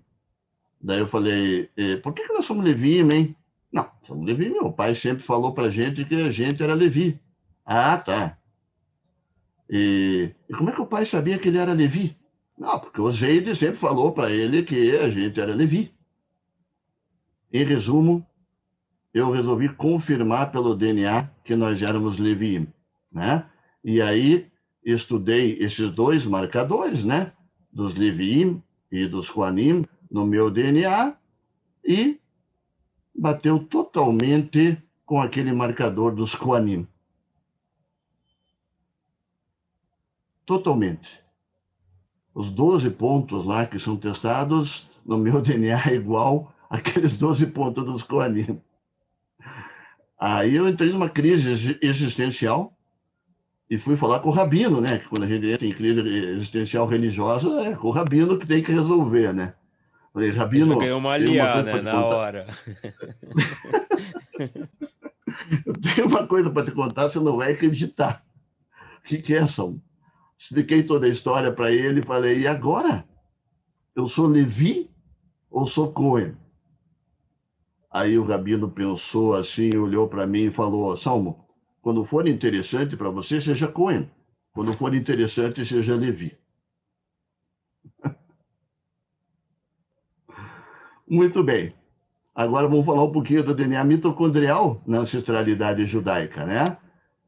Daí eu falei, por que nós somos Levim, hein? Não, somos Levim, meu pai sempre falou para a gente que a gente era Levi. Ah, tá. E como é que o pai sabia que ele era Levi? Não, porque o Zeide sempre falou para ele que a gente era Levi. Em resumo, eu resolvi confirmar pelo DNA que nós éramos Levi, né? E aí estudei esses dois marcadores, né? Dos Leviim e dos Coanim no meu DNA e bateu totalmente com aquele marcador dos Coanim. Totalmente. Os 12 pontos lá que são testados no meu DNA é igual àqueles 12 pontos dos Coanim. Aí eu entrei numa crise existencial e fui falar com o rabino, né? Que quando a gente entra em crise existencial religiosa, é com o rabino que tem que resolver, né? Falei, rabino, já ganhou uma aliá, né, na hora. Eu tenho uma coisa para te contar, você não vai acreditar. O que é, São? Expliquei toda a história para ele e falei, e agora? Eu sou Levi ou sou Cohen? Aí o rabino pensou assim, olhou para mim e falou, Salmo, quando for interessante para você, seja Cohen. Quando for interessante, seja Levi. Muito bem. Agora vamos falar um pouquinho do DNA mitocondrial na ancestralidade judaica, né?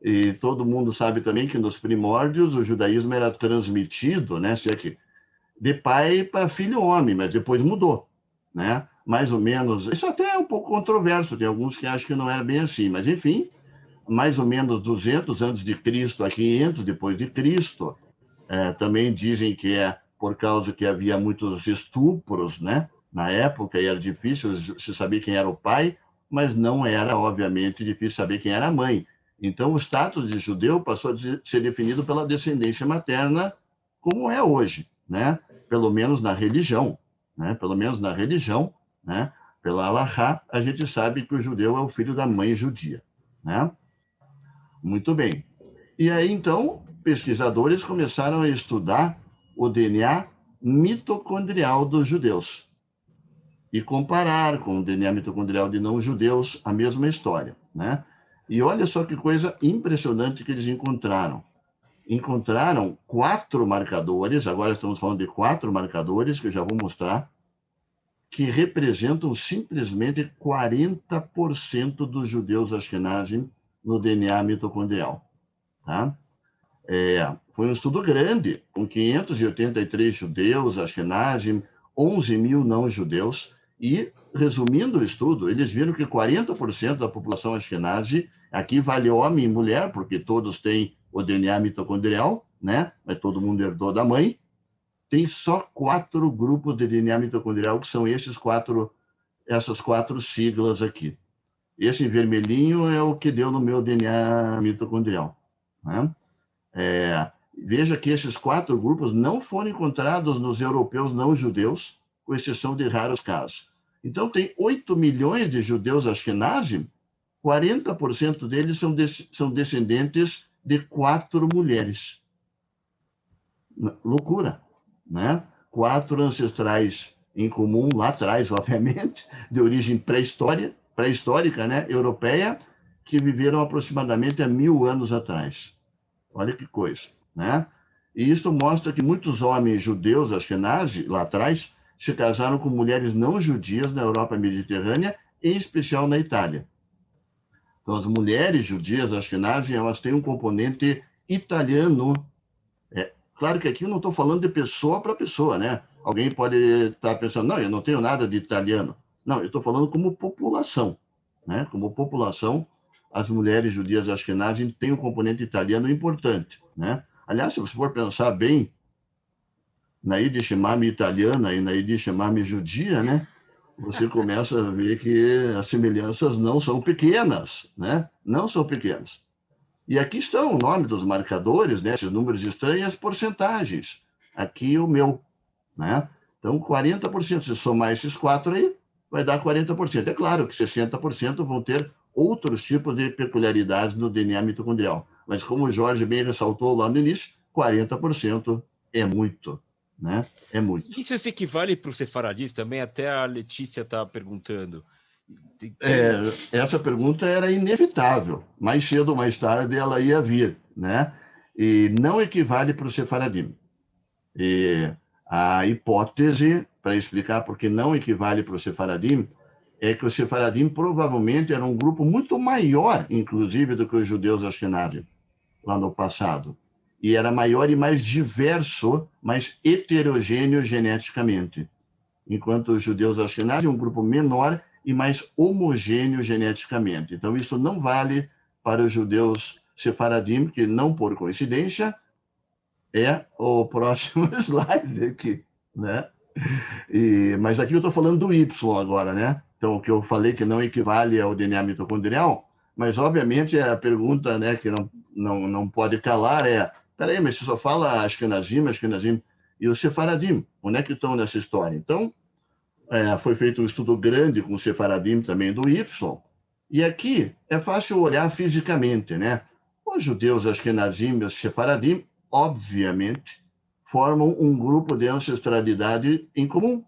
E todo mundo sabe também que nos primórdios o judaísmo era transmitido, né? De pai para filho homem, mas depois mudou, né? Mais ou menos, isso até é um pouco controverso, tem alguns que acham que não era bem assim, mas enfim, mais ou menos 200 antes de Cristo a 500 depois de Cristo, também dizem que é por causa que havia muitos estupros, né? Na época, e era difícil se saber quem era o pai, mas não era, obviamente, difícil saber quem era a mãe. Então, o status de judeu passou a ser definido pela descendência materna, como é hoje, né? Pelo menos na religião, né? Pelo menos na religião, né? Pela Halahá, a gente sabe que o judeu é o filho da mãe judia, né? Muito bem. E aí, então, pesquisadores começaram a estudar o DNA mitocondrial dos judeus e comparar com o DNA mitocondrial de não-judeus a mesma história, né? E olha só que coisa impressionante que eles encontraram. encontraram 4 marcadores, agora estamos falando de 4 marcadores, que eu já vou mostrar, que representam simplesmente 40% dos judeus Ashkenazim no DNA mitocondrial. Tá? Foi um estudo grande, com 583 judeus Ashkenazim, 11 mil não-judeus, e, resumindo o estudo, eles viram que 40% da população Ashkenazi, aqui vale homem e mulher, porque todos têm o DNA mitocondrial, né? Mas todo mundo herdou da mãe, tem só 4 grupos de DNA mitocondrial, que são essas 4 siglas aqui. Esse vermelhinho é o que deu no meu DNA mitocondrial. Né? Veja que esses 4 grupos não foram encontrados nos europeus não judeus, com exceção de raros casos. Então, tem 8 milhões de judeus Ashkenazim, 40% deles são descendentes de 4 mulheres. Loucura, né? 4 ancestrais em comum lá atrás, obviamente, de origem pré-histórica, né? Europeia, que viveram aproximadamente há 1000 anos atrás. Olha que coisa, né? E isso mostra que muitos homens judeus Ashkenazi, lá atrás, se casaram com mulheres não judias na Europa mediterrânea, em especial na Itália. Então, as mulheres judias Ashkenazi, elas têm um componente italiano. Claro que aqui eu não estou falando de pessoa para pessoa, né? Alguém pode estar pensando, não, eu não tenho nada de italiano. Não, eu estou falando como população, né? Como população, as mulheres judias Ashkenazi têm um componente italiano importante, né? Aliás, se você for pensar bem, na Yiddish Mami italiana e na Yiddish Mami judia, né? Você começa a ver que as semelhanças não são pequenas, né? Não são pequenas. E aqui estão o nome dos marcadores, né? Esses números estranhos e as porcentagens. Aqui o meu, né? Então, 40%, se somar esses 4 aí, vai dar 40%. É claro que 60% vão ter outros tipos de peculiaridades no DNA mitocondrial. Mas como o Jorge bem ressaltou lá no início, 40% é muito, né? É muito. Isso se equivale para os sefaradis também? Até a Letícia está perguntando. Essa pergunta era inevitável. Mais cedo ou mais tarde ela ia vir, né? E não equivale para o sefaradim. E a hipótese, para explicar por que não equivale para o sefaradim, é que o sefaradim provavelmente era um grupo muito maior, inclusive, do que os judeus ashkenazim, lá no passado. E era maior e mais diverso, mais heterogêneo geneticamente. Enquanto os judeus ashkenazim um grupo menor e mais homogêneo geneticamente. Então, isso não vale para os judeus sefaradim, que não por coincidência é o próximo slide aqui, né? Mas aqui eu estou falando do Y agora, né? Então, o que eu falei que não equivale ao DNA mitocondrial, mas, obviamente, a pergunta, né, que não pode calar é, peraí, mas você só fala Ashkenazim, e os sefaradim, onde é que estão nessa história? Então, foi feito um estudo grande com o sefaradim também do Y, e aqui é fácil olhar fisicamente, né? Os judeus Ashkenazim e os sefaradim, obviamente, formam um grupo de ancestralidade em comum,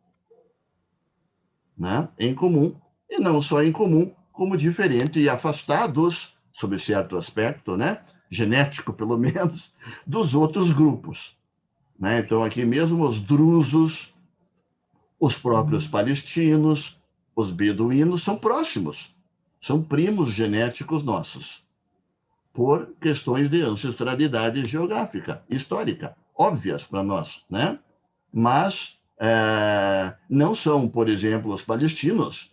né? Em comum, e não só em comum, como diferente e afastados, sob certo aspecto, né? Genético, pelo menos, dos outros grupos, né? Então, aqui mesmo os drusos, os próprios palestinos, os beduínos são próximos, são primos genéticos nossos, por questões de ancestralidade geográfica, histórica, óbvias para nós, né? Mas não são, por exemplo, os palestinos,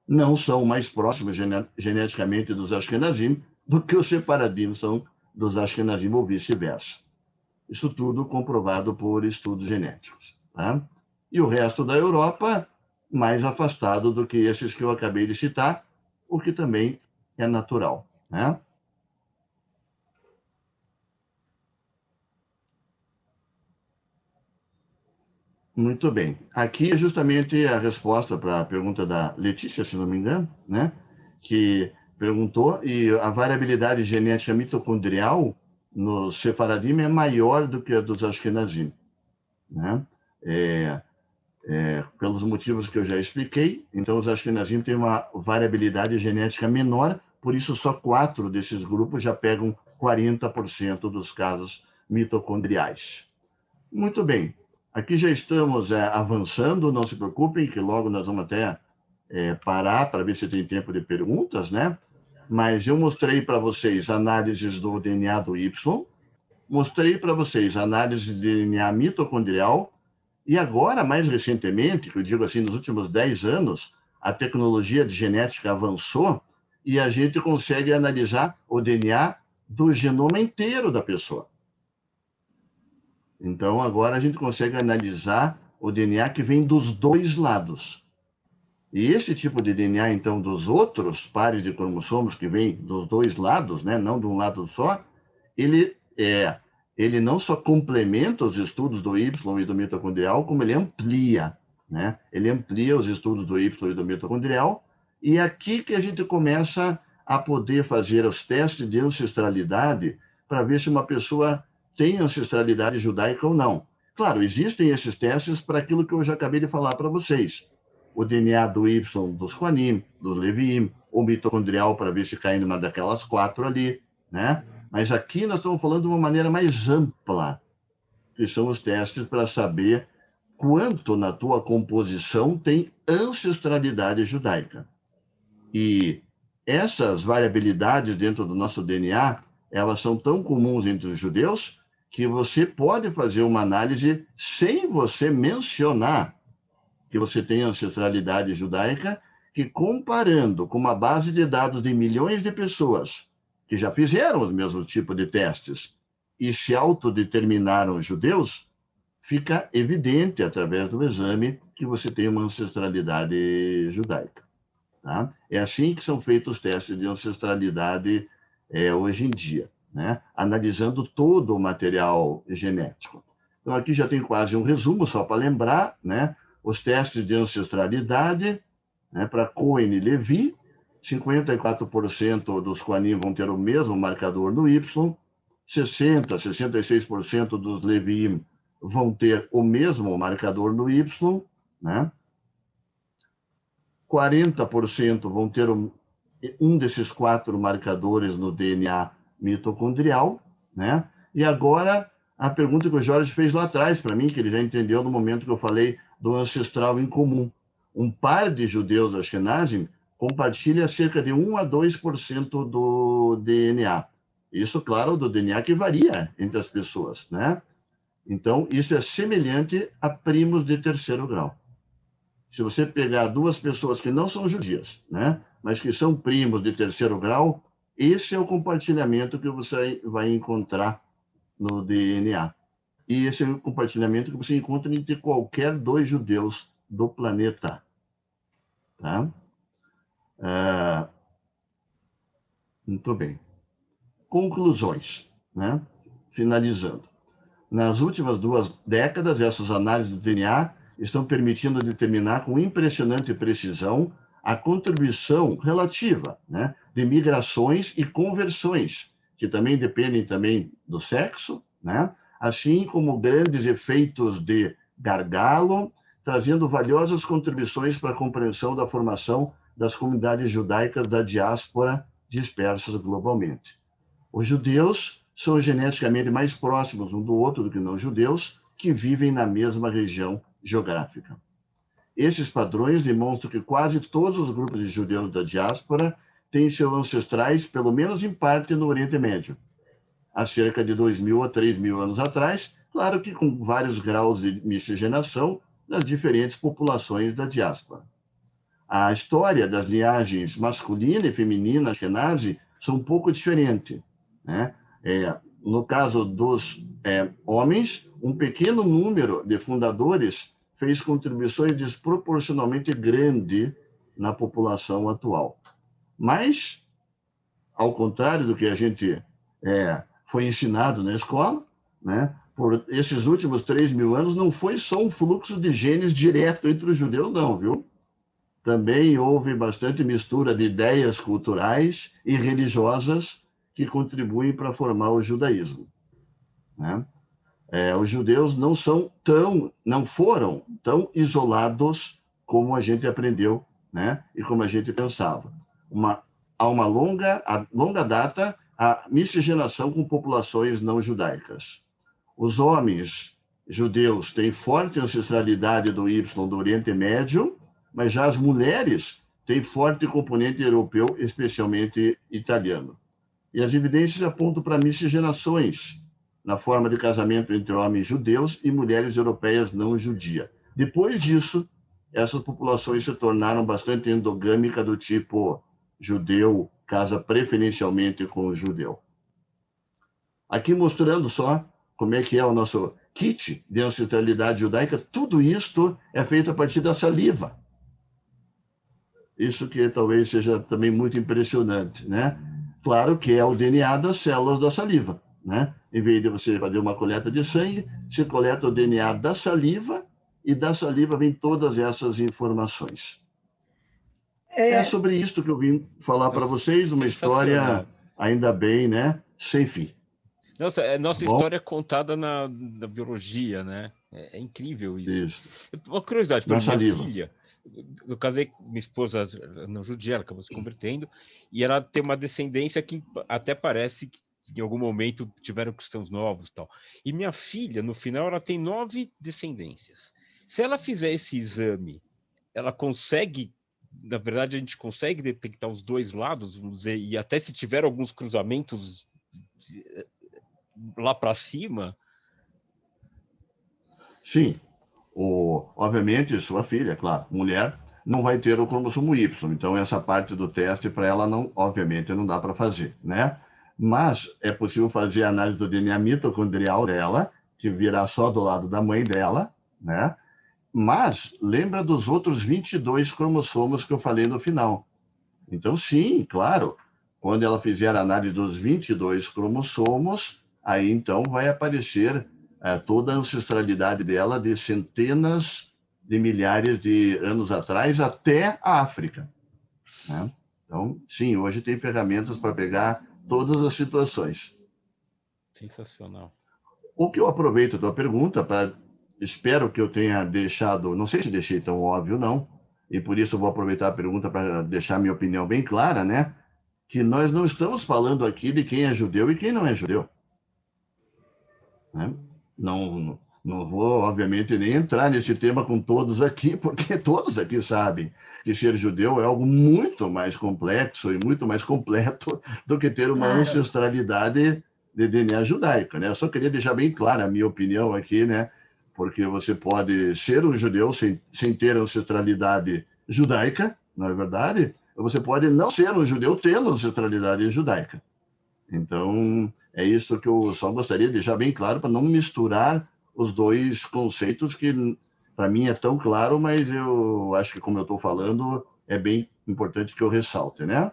não são mais próximos geneticamente dos Ashkenazim do que os sefaradim são dos Ashkenazim ou vice-versa. Isso tudo comprovado por estudos genéticos, tá? E o resto da Europa, mais afastado do que esses que eu acabei de citar, o que também é natural, né? Muito bem. Aqui é justamente a resposta para a pergunta da Letícia, se não me engano, né? Que perguntou, e a variabilidade genética mitocondrial no sefaradim é maior do que a dos ashkenazim, né? Pelos motivos que eu já expliquei, então os ashkenazim têm uma variabilidade genética menor, por isso só 4 desses grupos já pegam 40% dos casos mitocondriais. Muito bem. Aqui já estamos avançando, não se preocupem, que logo nós vamos até parar para ver se tem tempo de perguntas, né? Mas eu mostrei para vocês análises do DNA do Y, mostrei para vocês análise de DNA mitocondrial, e agora, mais recentemente, que eu digo assim, nos últimos 10 anos, a tecnologia de genética avançou e a gente consegue analisar o DNA do genoma inteiro da pessoa. Então, agora a gente consegue analisar o DNA que vem dos dois lados. E esse tipo de DNA, então, dos outros pares de cromossomos que vem dos dois lados, né, não de um lado só, ele não só complementa os estudos do Y e do mitocondrial, como ele amplia, né? Ele amplia os estudos do Y e do mitocondrial, e é aqui que a gente começa a poder fazer os testes de ancestralidade para ver se uma pessoa tem ancestralidade judaica ou não. Claro, existem esses testes para aquilo que eu já acabei de falar para vocês. O DNA do Y dos Kohanim, dos Leviim, o mitocondrial para ver se cai numa daquelas 4 ali, né? Mas aqui nós estamos falando de uma maneira mais ampla, que são os testes para saber quanto na tua composição tem ancestralidade judaica. E essas variabilidades dentro do nosso DNA, elas são tão comuns entre os judeus que você pode fazer uma análise sem você mencionar que você tem ancestralidade judaica, que comparando com uma base de dados de milhões de pessoas que já fizeram os mesmos tipos de testes e se autodeterminaram judeus, fica evidente, através do exame, que você tem uma ancestralidade judaica. Tá? É assim que são feitos os testes de ancestralidade hoje em dia, né? Analisando todo o material genético. Então, aqui já tem quase um resumo, só para lembrar, né? Os testes de ancestralidade, né, para Cohen e Levi, 54% dos Kohanim vão ter o mesmo marcador no Y, 66% dos Leviim vão ter o mesmo marcador no Y, né? 40% vão ter um desses 4 marcadores no DNA mitocondrial, né? E agora, a pergunta que o Jorge fez lá atrás para mim, que ele já entendeu no momento que eu falei do ancestral em comum. Um par de judeus Ashkenazim compartilha cerca de 1 a 2% do DNA. Isso, claro, do DNA que varia entre as pessoas, né? Então, isso é semelhante a primos de terceiro grau. Se você pegar 2 pessoas que não são judias, né, mas que são primos de terceiro grau, esse é o compartilhamento que você vai encontrar no DNA. E esse é o compartilhamento que você encontra entre qualquer 2 judeus do planeta. Tá? Muito bem. Conclusões, né? Finalizando. Nas últimas 2 décadas, essas análises do DNA estão permitindo determinar com impressionante precisão a contribuição relativa, né, de migrações e conversões, que também dependem também do sexo, né, assim como grandes efeitos de gargalo, trazendo valiosas contribuições para a compreensão da formação das comunidades judaicas da diáspora dispersas globalmente. Os judeus são geneticamente mais próximos um do outro do que não judeus, que vivem na mesma região geográfica. Esses padrões demonstram que quase todos os grupos de judeus da diáspora têm seus ancestrais, pelo menos em parte, no Oriente Médio. Há cerca de 2.000 a 3.000 anos atrás, claro que com vários graus de miscigenação das diferentes populações da diáspora. A história das linhagens masculina e feminina Ashkenazi são um pouco diferente, né? No caso dos homens, um pequeno número de fundadores fez contribuições desproporcionalmente grandes na população atual. Mas, ao contrário do que a gente foi ensinado na escola, né, por esses últimos 3.000 anos, não foi só um fluxo de genes direto entre os judeus, não, viu? Também houve bastante mistura de ideias culturais e religiosas que contribuem para formar o judaísmo, né? Os judeus não foram tão isolados como a gente aprendeu, né? E como a gente pensava. Há uma longa data a miscigenação com populações não judaicas. Os homens judeus têm forte ancestralidade do Y do Oriente Médio, mas já as mulheres têm forte componente europeu, especialmente italiano. E as evidências apontam para miscigenações na forma de casamento entre homens judeus e mulheres europeias não judias. Depois disso, essas populações se tornaram bastante endogâmicas, do tipo judeu casa preferencialmente com o judeu. Aqui mostrando só como é que é o nosso kit de ancestralidade judaica. Tudo isto é feito a partir da saliva. Isso que talvez seja também muito impressionante, né? Claro que é o DNA das células da saliva, né? Em vez de você fazer uma coleta de sangue, você coleta o DNA da saliva, e da saliva vem todas essas informações. É sobre isso que eu vim falar para vocês, uma história, ainda bem, né? Sem fim. Nossa história é contada na biologia, né? É incrível isso. Uma curiosidade, para minha filha, eu casei com minha esposa não judia, ela acabou se convertendo, e ela tem uma descendência que até parece que em algum momento tiveram cristãos novos e tal. E minha filha, no final, ela tem 9 descendências. Se ela fizer esse exame, ela consegue, na verdade, a gente consegue detectar os dois lados, vamos dizer, e até se tiver alguns cruzamentos lá para cima? Sim. Obviamente, sua filha, claro, mulher, não vai ter o cromossomo Y. Então, essa parte do teste para ela, não, obviamente, não dá para fazer, né? Mas é possível fazer a análise do DNA mitocondrial dela, que virá só do lado da mãe dela, né? Mas lembra dos outros 22 cromossomos que eu falei no final. Então, sim, claro, quando ela fizer a análise dos 22 cromossomos, aí então vai aparecer toda a ancestralidade dela de centenas de milhares de anos atrás até a África, né? Então, sim, hoje tem ferramentas para pegar todas as situações. Sensacional. O que eu aproveito da pergunta para... Espero que eu tenha deixado... Não sei se deixei tão óbvio, não, e por isso eu vou aproveitar a pergunta para deixar minha opinião bem clara, né? Que nós não estamos falando aqui de quem é judeu e quem não é judeu, né? Não vou, obviamente, nem entrar nesse tema com todos aqui, porque todos aqui sabem que ser judeu é algo muito mais complexo e muito mais completo do que ter uma ancestralidade de DNA judaica, né? Eu só queria deixar bem clara a minha opinião aqui, né? Porque você pode ser um judeu sem ter ancestralidade judaica, não é verdade? Ou você pode não ser um judeu tendo ancestralidade judaica. Então, é isso que eu só gostaria de deixar bem claro, para não misturar os dois conceitos que, para mim, é tão claro, mas eu acho que, como eu estou falando, é bem importante que eu ressalte, né?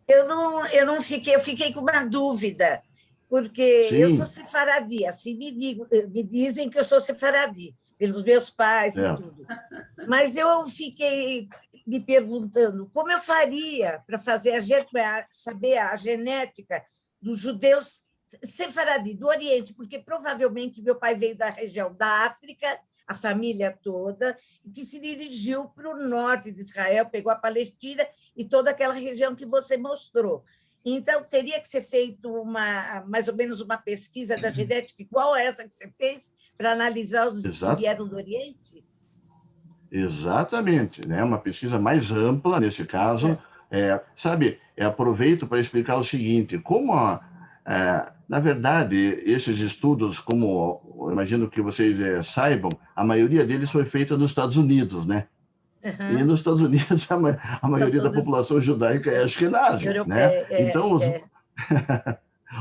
Eu fiquei com uma dúvida, porque Sim. Eu sou sefaradi, assim me dizem que eu sou sefaradi, pelos meus pais e tudo. Mas eu fiquei me perguntando como eu faria para saber a genética dos judeus sefaradi, do Oriente, porque provavelmente meu pai veio da região da África, a família toda, que se dirigiu para o norte de Israel, pegou a Palestina e toda aquela região que você mostrou. Então, teria que ser feito mais ou menos uma pesquisa da genética igual a essa que você fez, para analisar os que vieram do Oriente? Exatamente, né? Uma pesquisa mais ampla, nesse caso. Sabe, aproveito para explicar o seguinte, na verdade, esses estudos, como eu imagino que vocês saibam, a maioria deles foi feita nos Estados Unidos, né? E nos Estados Unidos, a maioria da população judaica é ashkenazi, né? Então,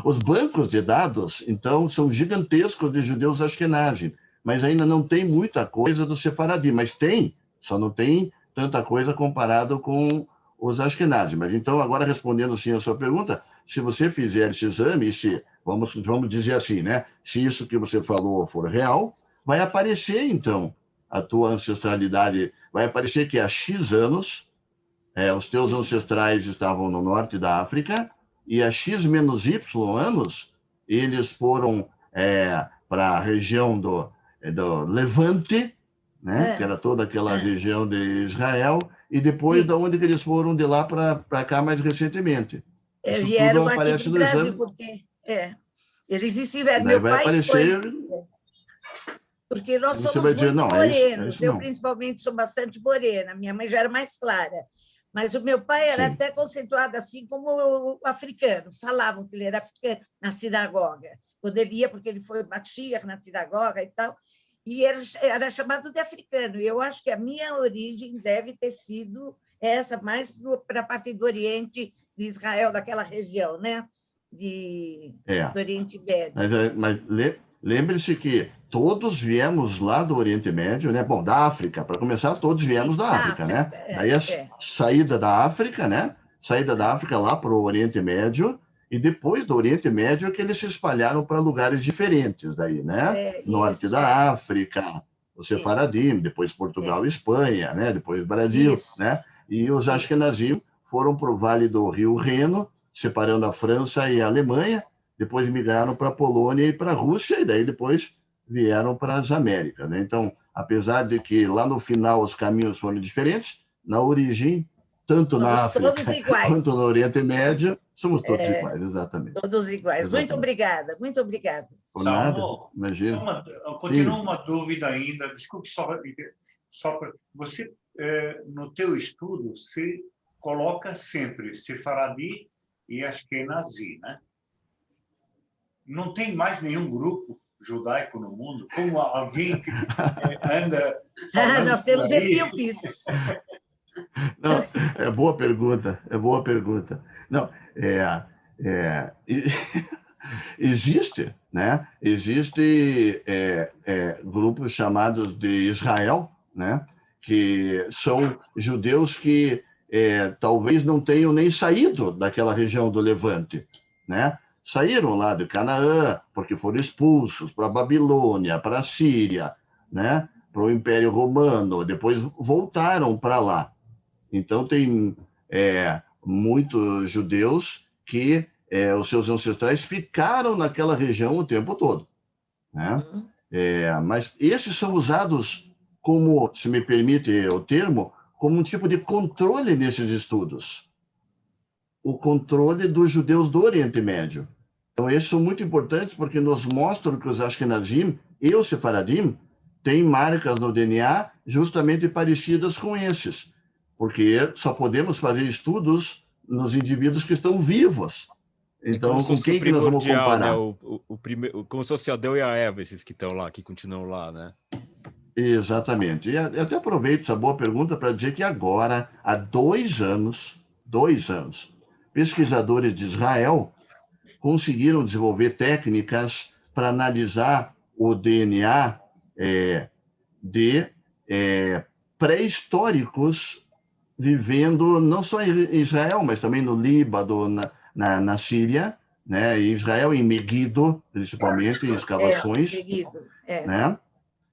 os bancos de dados, então, são gigantescos de judeus ashkenazi, mas ainda não tem muita coisa do sefaradi, mas tem, só não tem tanta coisa comparado com os ashkenazi. Mas então, agora respondendo sim a sua pergunta, se você fizer esse exame, vamos dizer assim, né? Se isso que você falou for real, vai aparecer, então, a tua ancestralidade, vai aparecer que há X anos, os teus ancestrais estavam no norte da África, e há X menos Y anos, eles foram para a região do Levante, né? Que era toda aquela região de Israel, e depois de onde que eles foram de lá para cá mais recentemente. Vieram aqui para o Brasil, porque... Eles ensinaram. Daí Meu vai pai aparecer... foi... Porque nós Você somos vai dizer, muito não, morenos. isso Eu, não. principalmente, sou bastante morena. Minha mãe já era mais clara. Mas o meu pai era Sim. até conceituado assim como o africano. Falavam que ele era africano na sinagoga. Quando ele ia, porque ele foi Mashiach na sinagoga e tal, e era chamado de africano. E eu acho que a minha origem deve ter sido essa, mais para a parte do Oriente de Israel, daquela região, né? Do Oriente Médio. Mas lembre-se que todos viemos lá do Oriente Médio, né? Bom, da África, para começar, todos viemos da África, né? Daí a saída da África, né? Saída da África lá para o Oriente Médio, e depois do Oriente Médio é que eles se espalharam para lugares diferentes daí, né? Norte da África, o Sefaradim, depois Portugal e Espanha, né? Depois Brasil, né? E os Ashkenazim foram para o Vale do Rio Reno, separando a França e a Alemanha, depois migraram para a Polônia e para a Rússia, e daí depois vieram para as Américas, né? Então, apesar de que lá no final os caminhos foram diferentes, na origem, tanto na África quanto no Oriente Médio, somos todos iguais, exatamente. Todos iguais. Exatamente. Muito obrigada, muito obrigada. Por nada, imagina. Continua uma dúvida ainda, desculpe, só para você, no teu estudo, você coloca sempre Sefaradi e Ashkenazi, né? Não tem mais nenhum grupo judaico no mundo? Como alguém que anda falando nós temos por aí? etíopes. Não, é boa pergunta, é boa pergunta. Não, existe, né? Existe grupos chamados de Israel, né? Que são judeus que talvez não tenham nem saído daquela região do Levante, né? Saíram lá de Canaã, porque foram expulsos para a Babilônia, para a Síria, né? Para o Império Romano, depois voltaram para lá. Então, tem muitos judeus que os seus ancestrais ficaram naquela região o tempo todo, né? Mas esses são usados como, se me permite o termo, como um tipo de controle nesses estudos. O controle dos judeus do Oriente Médio. Então, esses são muito importantes porque nos mostram que os Ashkenazim e os Sefaradim têm marcas no DNA justamente parecidas com esses, porque só podemos fazer estudos nos indivíduos que estão vivos. Então, com quem que nós vamos comparar? Né? Como se fosse Adão e a Eva, esses que estão lá, que continuam lá, né? Exatamente. E até aproveito essa boa pergunta para dizer que agora, há 2 anos, pesquisadores de Israel conseguiram desenvolver técnicas para analisar o DNA de pré-históricos vivendo não só em Israel, mas também no Líbano, na Síria, né? Em Israel, em Meguido, principalmente, em escavações. Né?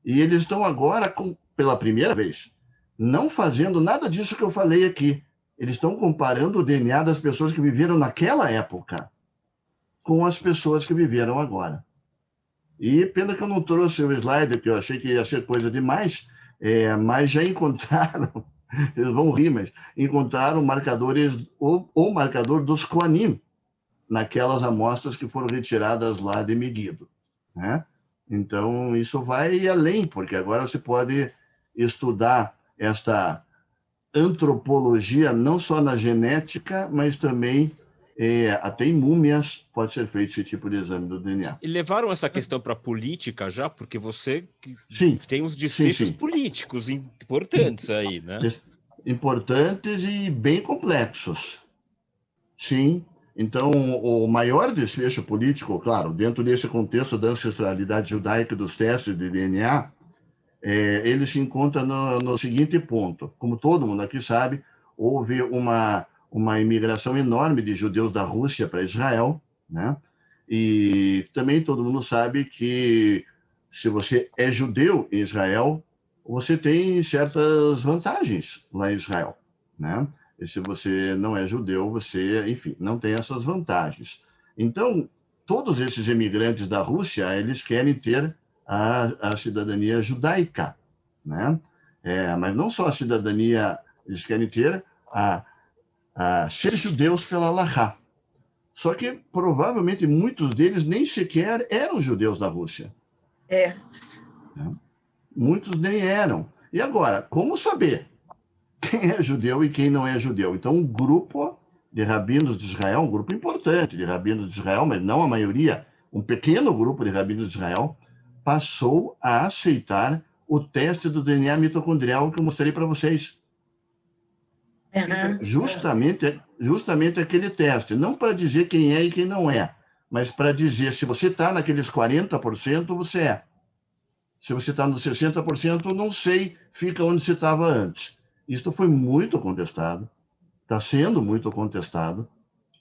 E eles estão agora, pela primeira vez, não fazendo nada disso que eu falei aqui. Eles estão comparando o DNA das pessoas que viveram naquela época com as pessoas que viveram agora. E pena que eu não trouxe o slide, que eu achei que ia ser coisa demais, mas já encontraram, eles vão rir, mas encontraram marcadores, o marcador dos Koanim, naquelas amostras que foram retiradas lá de Meguido, né? Então, isso vai além, porque agora você pode estudar esta antropologia não só na genética, mas também até em múmias pode ser feito esse tipo de exame do DNA. E levaram essa questão para a política já? Porque você tem uns desfechos políticos importantes aí, né? Importantes e bem complexos. Sim. Então, o maior desfecho político, claro, dentro desse contexto da ancestralidade judaica dos testes de DNA, ele se encontra no seguinte ponto. Como todo mundo aqui sabe, houve uma imigração enorme de judeus da Rússia para Israel, né? E também todo mundo sabe que se você é judeu em Israel, você tem certas vantagens lá em Israel, né? E se você não é judeu, você, enfim, não tem essas vantagens. Então, todos esses imigrantes da Rússia, eles querem ter a cidadania judaica, né? Mas não só a cidadania, eles querem ter ser judeus pela Halachá. Só que, provavelmente, muitos deles nem sequer eram judeus da Rússia. Muitos nem eram. E agora, como saber quem é judeu e quem não é judeu? Então, um grupo de rabinos de Israel, um grupo importante de rabinos de Israel, mas não a maioria, um pequeno grupo de rabinos de Israel, passou a aceitar o teste do DNA mitocondrial que eu mostrei para vocês. Justamente aquele teste, não para dizer quem é e quem não é, mas para dizer se você está naqueles 40%, você é. Se você está nos 60%, não sei, fica onde você estava antes. Isso foi muito contestado, está sendo muito contestado,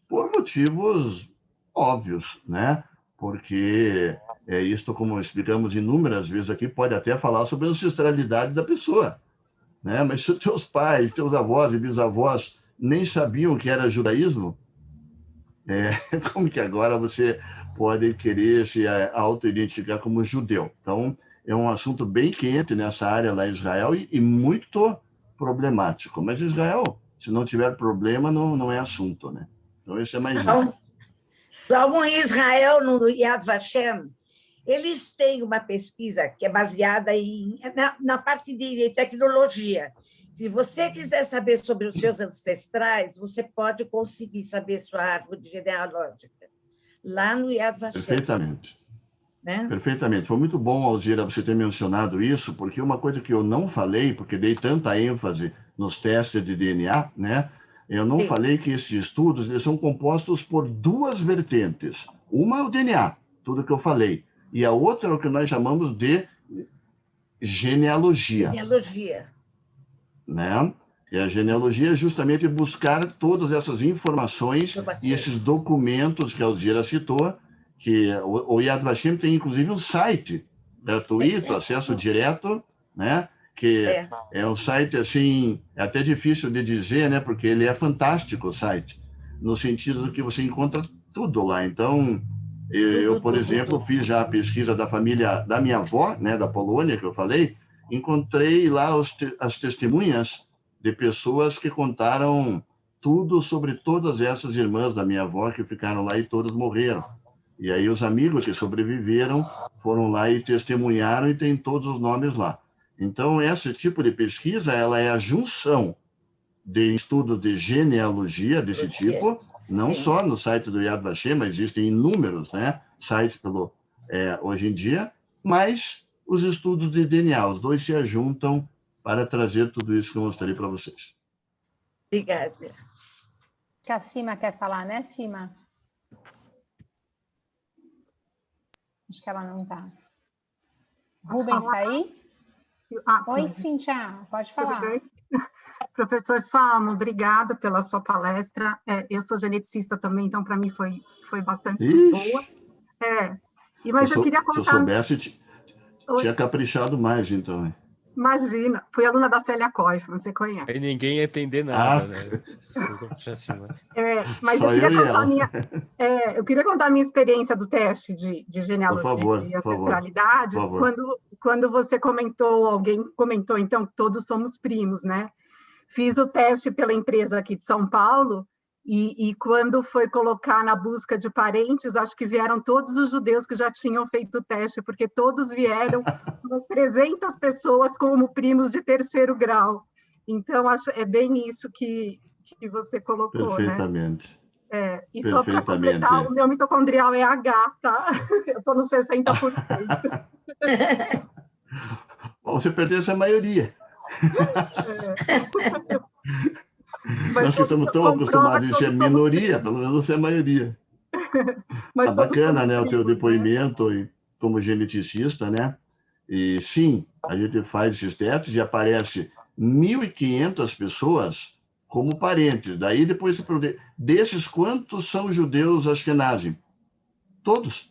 por motivos óbvios, né? Porque isto, como explicamos inúmeras vezes aqui, pode até falar sobre a ancestralidade da pessoa, né? Mas se os teus pais, teus avós e bisavós nem sabiam o que era judaísmo, como que agora você pode querer se auto-identificar como judeu? Então, é um assunto bem quente nessa área lá em Israel e muito problemático. Mas Israel, se não tiver problema, não é assunto, né? Então, esse é mais um. Salmo em Israel, no Yad Vashem, eles têm uma pesquisa que é baseada na parte de tecnologia. Se você quiser saber sobre os seus ancestrais, você pode conseguir saber sua árvore genealógica lá no Yad Vashem. Perfeitamente. Né? Perfeitamente. Foi muito bom, Alzira, você ter mencionado isso, porque uma coisa que eu não falei, porque dei tanta ênfase nos testes de DNA, né? Eu não falei que esses estudos eles são compostos por duas vertentes. Uma é o DNA, tudo que eu falei, e a outra é o que nós chamamos de genealogia. Genealogia. Né? E a genealogia é justamente buscar todas essas informações e esses documentos que a Alzira citou, que o Yad Vashem tem, inclusive, um site gratuito, acesso direto, né? Que é um site, assim, é até difícil de dizer, né? Porque ele é fantástico, o site, no sentido de que você encontra tudo lá. Então, eu por exemplo, fiz já a pesquisa da família da minha avó, né? Da Polônia, que eu falei, encontrei lá as testemunhas de pessoas que contaram tudo sobre todas essas irmãs da minha avó que ficaram lá e todas morreram. E aí os amigos que sobreviveram foram lá e testemunharam e tem todos os nomes lá. Então, esse tipo de pesquisa, ela é a junção de estudos de genealogia desse tipo, não só no site do Yad Vashem, mas existem inúmeros, né, sites hoje em dia, mas os estudos de DNA, os dois se ajuntam para trazer tudo isso que eu mostrei para vocês. Obrigada. Acho que a Cima quer falar, né, Cima? Acho que ela não está. Rubens está aí? Oi, Cíntia, pode falar. Professor Salmo, obrigada pela sua palestra. Eu sou geneticista também, então para mim foi bastante boa. Mas eu queria contar... Se eu soubesse, tinha caprichado mais, então. Imagina, fui aluna da Célia Koif, você conhece. Aí ninguém ia entender nada, né? Mas eu queria contar a minha experiência do teste de genealogia e ancestralidade, quando você alguém comentou, então, que todos somos primos, né? Fiz o teste pela empresa aqui de São Paulo, e quando foi colocar na busca de parentes, acho que vieram todos os judeus que já tinham feito o teste, porque todos vieram, umas 300 pessoas como primos de terceiro grau. Então, é bem isso que você colocou, perfeitamente. Né? E só para completar, o meu mitocondrial é H, tá? Eu estou nos 60%. Você pertence à maioria. Nós que estamos tão acostumados em ser minoria, pelo menos ser maioria. Mas bacana, né, o teu depoimento, né? Como geneticista, né? E sim, a gente faz esses testes e aparece 1.500 pessoas como parentes. Daí depois você pergunta, desses quantos são judeus ashkenazim? Todos.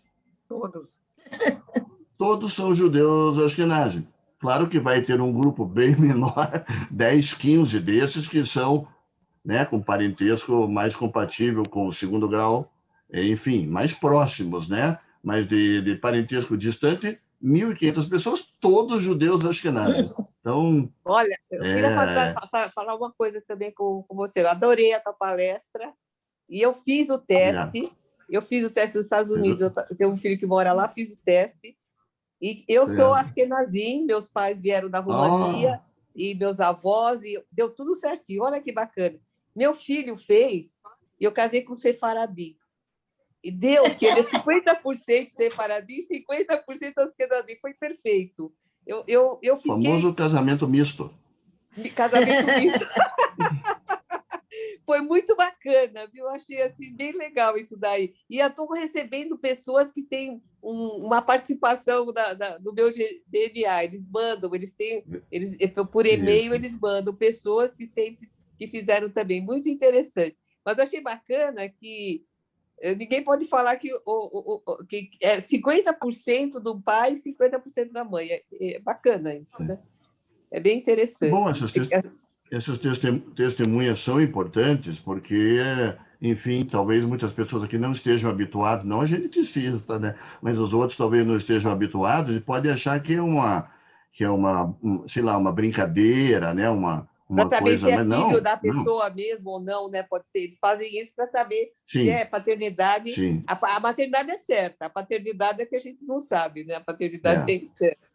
Todos são judeus ashkenazim. Claro que vai ter um grupo bem menor, 10, 15 desses que são, né, com parentesco mais compatível com o segundo grau, enfim, mais próximos, né? Mas de parentesco distante, 1.500 pessoas, todos judeus ashkenazim. Então, olha, eu queria falar uma coisa também com você. Eu adorei a tua palestra. E eu fiz o teste. Eu fiz o teste nos Estados Unidos. Eu tenho um filho que mora lá, fiz o teste. E eu sou askenazim, meus pais vieram da Romania e meus avós, e deu tudo certinho. Olha que bacana. Meu filho fez, e eu casei com sefaradi. E deu que ele é 50% sefaradi e 50% askenazim. Foi perfeito. Eu fiquei... Famoso casamento misto. Casamento misto. Foi muito bacana, viu? Eu achei assim, bem legal isso daí. E eu estou recebendo pessoas que têm uma participação do meu DNA. Eles mandam, por e-mail, eles mandam pessoas que fizeram também. Muito interessante. Mas eu achei bacana que ninguém pode falar que é 50% do pai e 50% da mãe. É bacana isso, né? É bem interessante. Bom, essas testemunhas são importantes porque, enfim, talvez muitas pessoas aqui não estejam habituadas, não a geneticista, né? Mas os outros talvez não estejam habituados e podem achar que é uma sei lá, uma brincadeira, né? Uma para saber coisa, se é mas filho não, da pessoa mesmo ou não, né? Pode ser. Eles fazem isso para saber se é paternidade. Sim. A maternidade é certa, a paternidade é que a gente não sabe, né? A paternidade é incerta.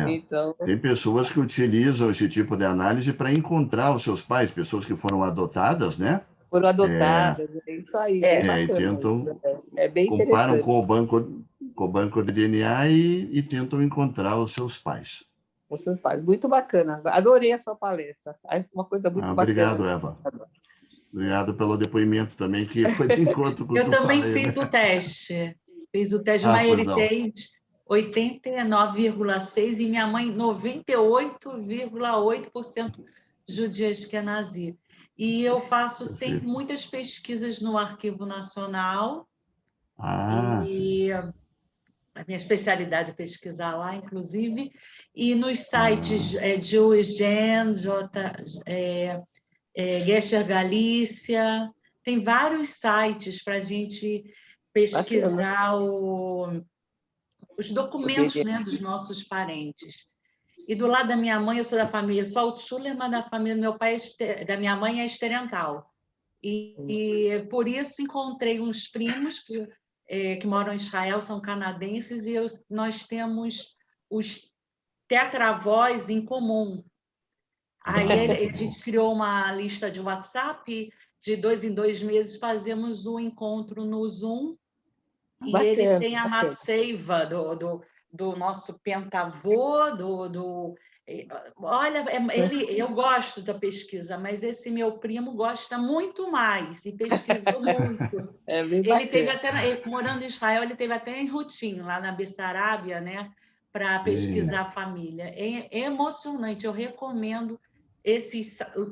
Então... Tem pessoas que utilizam esse tipo de análise para encontrar os seus pais, pessoas que foram adotadas, né? Foram adotadas, é isso aí. E tentam, bem comparam com o banco de DNA e tentam encontrar os seus pais. Os seus pais. Muito bacana. Adorei a sua palestra. É uma coisa muito bacana. Obrigado, Eva. Obrigado pelo depoimento também, que foi de encontro com o que eu também fiz o teste. Fiz o teste, mas ele fez 89,6% e minha mãe 98,8% judia ashkenazi. E eu faço sempre muitas pesquisas no Arquivo Nacional. E a minha especialidade é pesquisar lá, inclusive, e nos sites Jewish Gen, Gesher Galícia, tem vários sites para a gente pesquisar os documentos, né, dos nossos parentes. E do lado da minha mãe, eu sou da família Salt Schulerman, da família do meu pai, da minha mãe é Esterental. E por isso encontrei uns primos que moram em Israel, são canadenses, e nós temos os tetravós em comum. Aí a gente criou uma lista de WhatsApp, de 2 em 2 meses fazemos um encontro no Zoom, e ele tem a matseiva do nosso pentavô, olha, eu gosto da pesquisa, mas esse meu primo gosta muito mais e pesquisou muito. Ele teve até, morando em Israel, ele teve até em Rutim, lá na Bessarábia, né, para pesquisar a família. É emocionante, eu recomendo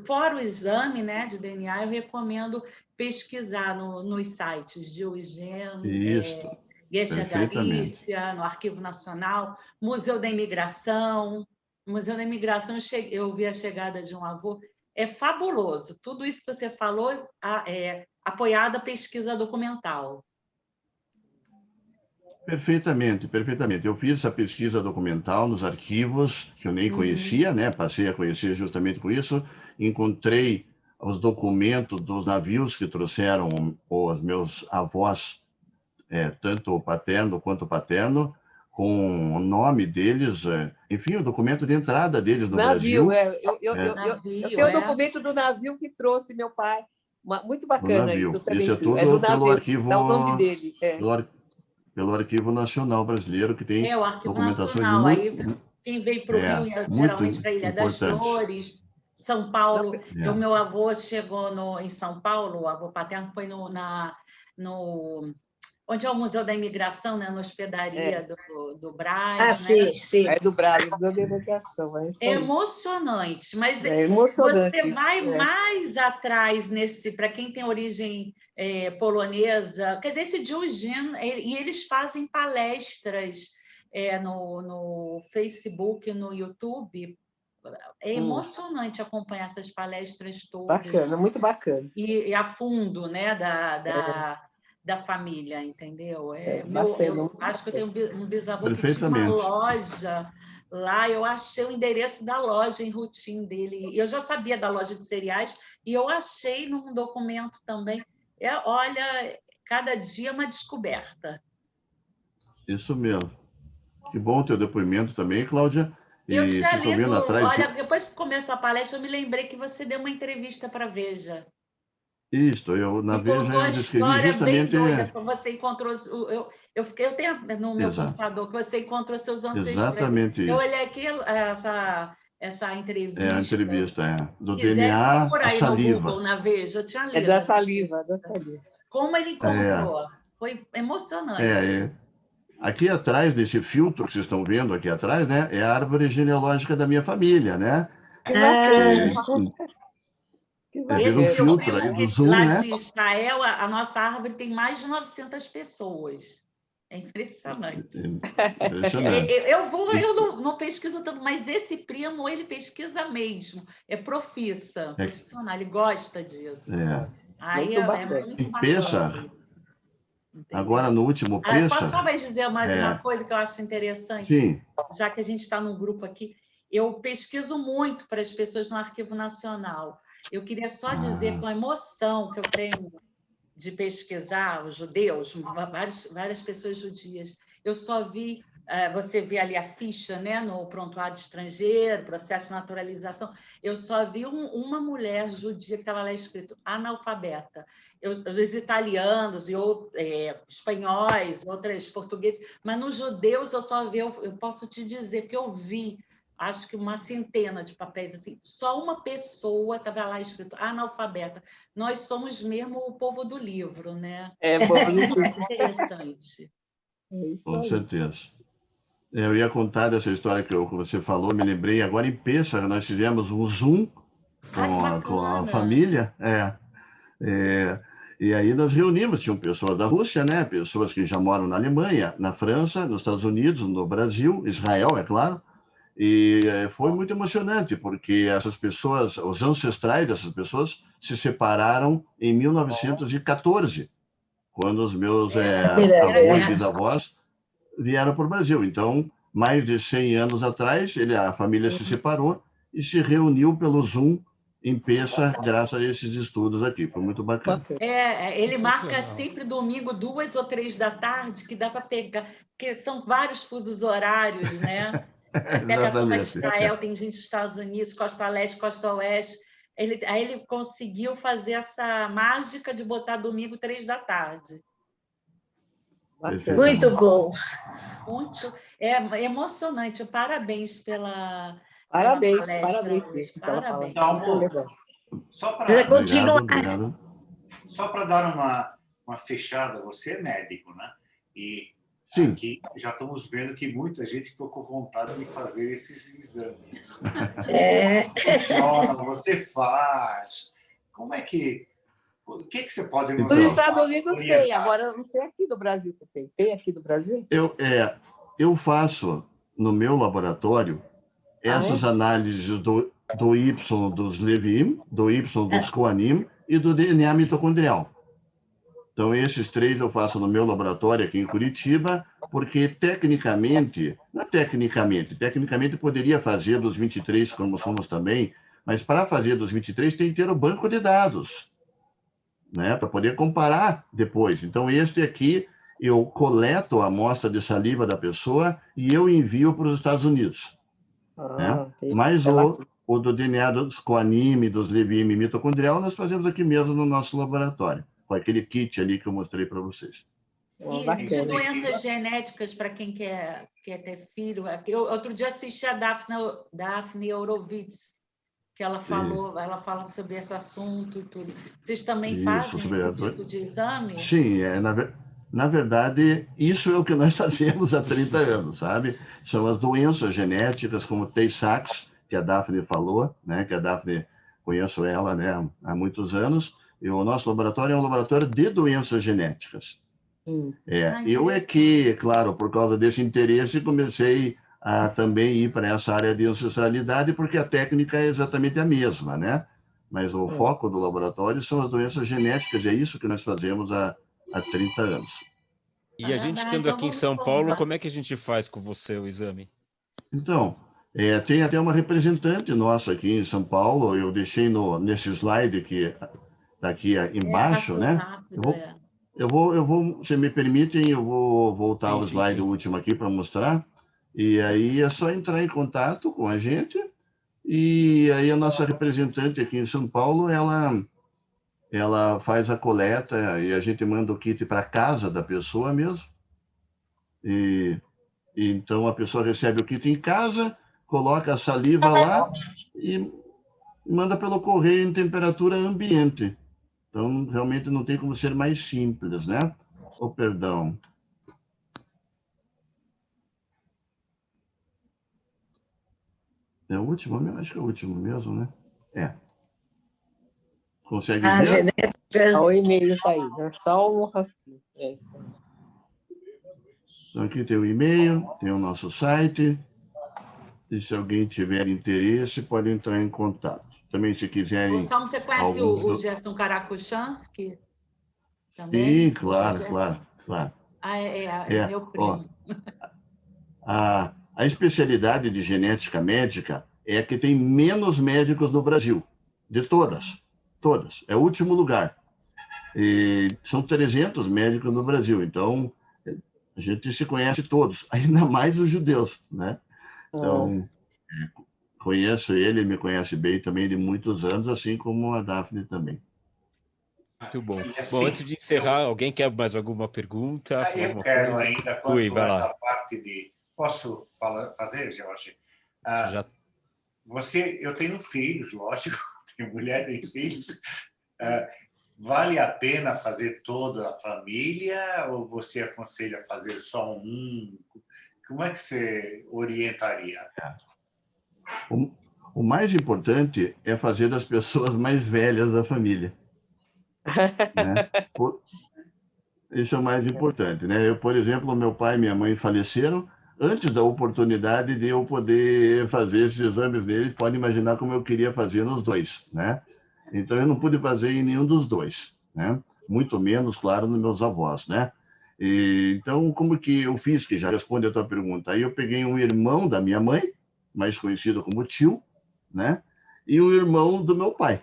fora o exame, né, de DNA, eu recomendo pesquisar nos sites de Eugênio, Gesher Galícia, no Arquivo Nacional, Museu da Imigração. O Museu da Imigração, eu vi a chegada de um avô, é fabuloso. Tudo isso que você falou é apoiado a pesquisa documental. Perfeitamente, perfeitamente. Eu fiz essa pesquisa documental nos arquivos, que eu nem conhecia, né? Passei a conhecer justamente com isso. Encontrei os documentos dos navios que trouxeram os meus avós, tanto o paterno quanto o paterno, com o nome deles, enfim, o documento de entrada deles no Brasil. Eu tenho o documento do navio que trouxe meu pai. Muito bacana isso. Isso é tudo pelo arquivo... Dá o nome dele. Pelo Arquivo Nacional Brasileiro, que tem o Arquivo documentações Nacional. muito... Aí quem veio para o Rio, geralmente para a Ilha das Flores, São Paulo. O meu avô chegou em São Paulo, o avô paterno foi onde é o Museu da Imigração, né? Na hospedaria do Braz. Sim. É do Braz, da delegação. É emocionante, mas emocionante. Você vai mais atrás para quem tem origem polonesa, quer dizer, esse Jewish Gen, e eles fazem palestras no Facebook, no YouTube. É emocionante acompanhar essas palestras todas. Bacana, muito bacana. E a fundo, né, da família, entendeu? Eu acho que eu tenho um bisavô que tinha uma loja lá, eu achei o endereço da loja em Rutim dele. Eu já sabia da loja de cereais e eu achei num documento também Olha, cada dia é uma descoberta. Isso mesmo. Que bom o teu depoimento também, Cláudia. Eu tinha lido, olha, depois que começou a palestra, eu me lembrei que você deu uma entrevista para a Veja. Isso, na Veja eu descrevi justamente... bem doida, você encontrou... Eu tenho no meu computador que você encontrou seus ancestrais. Exatamente isso. Eu olhei aqui essa entrevista. A entrevista, do DNA à saliva. No Google, na Veja, eu tinha lido. É da saliva, da saliva. Como ele encontrou. Foi emocionante. Aqui atrás desse filtro que vocês estão vendo aqui atrás, né, é a árvore genealógica da minha família, né? Esse um filtro aí do Zoom, lá né? de Israel, a nossa árvore tem mais de 900 pessoas. É impressionante. Impressionante. Eu não pesquiso tanto, mas esse primo, ele pesquisa mesmo. É profissional, ele gosta disso. Aí muito muito bacana. Agora, no último Peça... Posso só mais dizer mais uma coisa que eu acho interessante? Sim. Já que a gente está num grupo aqui, eu pesquiso muito para as pessoas no Arquivo Nacional. Eu queria só dizer com a emoção que eu tenho de pesquisar os judeus, várias pessoas judias. Eu só vi, você vê ali a ficha, né, no prontuário estrangeiro, processo de naturalização, eu só vi uma mulher judia que estava lá escrito analfabeta. Os italianos e espanhóis, outras portugueses, mas nos judeus eu só vi, eu posso te dizer que eu vi, acho que uma centena de papéis assim, só uma pessoa estava lá escrito analfabeta. Nós somos mesmo o povo do livro, né? Interessante. Com certeza. Eu ia contar dessa história que você falou, me lembrei. Agora em Peça, nós fizemos um Zoom com a família. E aí nós reunimos, tinham pessoas da Rússia, né? Pessoas que já moram na Alemanha, na França, nos Estados Unidos, no Brasil, Israel, é claro. E foi muito emocionante, porque essas pessoas, os ancestrais dessas pessoas, se separaram em 1914, quando os meus avós e bisavós vieram para o Brasil. Então, mais de 100 anos atrás, a família se separou e se reuniu pelo Zoom em Peça, graças a esses estudos aqui. Foi muito bacana. Ele marca sempre domingo, 2 ou 3 da tarde, que dá para pegar, porque são vários fusos horários, né? Pega a turma de Israel, tem gente dos Estados Unidos, Costa Leste, Costa Oeste. Aí ele conseguiu fazer essa mágica de botar domingo 3 da tarde. Muito bom. Muito. É emocionante. Parabéns pela Parabéns. Então, só para dar uma fechada, você é médico, né? E sim, aqui já estamos vendo que muita gente ficou com vontade de fazer esses exames. Funciona, você faz. Como é que... O que você pode nos Nos Estados Unidos tem, agora eu não sei aqui do Brasil se tem. Tem aqui do Brasil? Eu faço no meu laboratório essas análises do Y dos Levim, do Y dos Kohanim e do DNA mitocondrial. Então, esses 3 eu faço no meu laboratório aqui em Curitiba, porque tecnicamente poderia fazer dos 23 cromossomos também, mas para fazer dos 23 tem que ter o banco de dados, né, para poder comparar depois. Então, este aqui eu coleto a amostra de saliva da pessoa e eu envio para os Estados Unidos. Né? Mas o do DNA dos Kohanim, dos Levim e mitocondrial, nós fazemos aqui mesmo no nosso laboratório, com aquele kit ali que eu mostrei para vocês. E de doenças genéticas para quem quer ter filho. Outro dia assisti a Daphne Horowitz, que ela fala sobre esse assunto e tudo. Vocês também fazem esse tipo de exame? Sim, na verdade, isso é o que nós fazemos há 30 anos, sabe? São as doenças genéticas, como Tay-Sachs, que a Daphne falou, né? Que a Daphne, conheço ela, né, há muitos anos, e o nosso laboratório é um laboratório de doenças genéticas. Eu claro, por causa desse interesse, comecei a também ir para essa área de ancestralidade, porque a técnica é exatamente a mesma, né? Mas o foco do laboratório são as doenças genéticas, e é isso que nós fazemos há 30 anos. E a gente estando aqui em São Paulo, como é que a gente faz com você o exame? Então, tem até uma representante nossa aqui em São Paulo, eu deixei nesse slide que está aqui embaixo, né? Rápido, eu vou, se me permitem, eu vou voltar ao slide último aqui para mostrar. E aí é só entrar em contato com a gente. E aí a nossa representante aqui em São Paulo, ela faz a coleta e a gente manda o kit para casa da pessoa mesmo. E então a pessoa recebe o kit em casa, coloca a saliva lá e manda pelo correio em temperatura ambiente. Então, realmente não tem como ser mais simples, né? Oh, perdão. É o último? Acho que é o último mesmo, né? É. Consegue ver? Genética. O e-mail está aí, né? Só um rascunho. Então, aqui tem o e-mail, tem o nosso site. E se alguém tiver interesse, pode entrar em contato. Também, se quiserem... Salmo, você conhece o Gerson Karakuchansky? Também? Sim, claro. É meu primo. Ó, a especialidade de genética médica é a que tem menos médicos no Brasil. De todas. É o último lugar. E são 300 médicos no Brasil. Então, a gente se conhece todos, ainda mais os judeus, né? Então, conheço ele me conhece bem também de muitos anos, assim como a Daphne também. Muito bom. Bom, antes de encerrar, alguém quer mais alguma pergunta? Eu quero ainda, quanto a essa parte de... Posso fazer, Jorge? Eu tenho filhos, lógico, tenho mulher e filhos. Vale a pena fazer toda a família ou você aconselha fazer só um? Como é que você orientaria? O mais importante é fazer das pessoas mais velhas da família. Né? Isso é o mais importante, né? Eu, por exemplo, meu pai e minha mãe faleceram antes da oportunidade de eu poder fazer esses exames deles. Pode imaginar como eu queria fazer nos dois, né? Então, eu não pude fazer em nenhum dos dois, né? Muito menos, claro, nos meus avós, né? Então, como que eu fiz, que já responde a tua pergunta? Aí eu peguei um irmão da minha mãe, mais conhecido como tio, né? E o irmão do meu pai.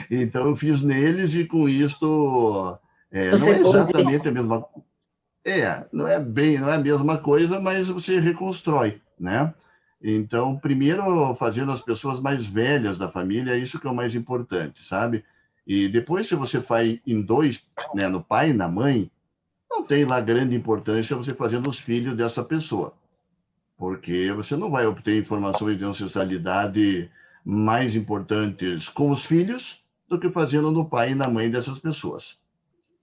Então, eu fiz neles e com isto... não é exatamente a mesma... não é a mesma coisa, mas você reconstrói, né? Então, primeiro, fazendo as pessoas mais velhas da família, isso que é o mais importante, sabe? E depois, se você faz em dois, né, no pai e na mãe, não tem lá grande importância você fazer nos filhos dessa pessoa, porque você não vai obter informações de ancestralidade mais importantes com os filhos do que fazendo no pai e na mãe dessas pessoas,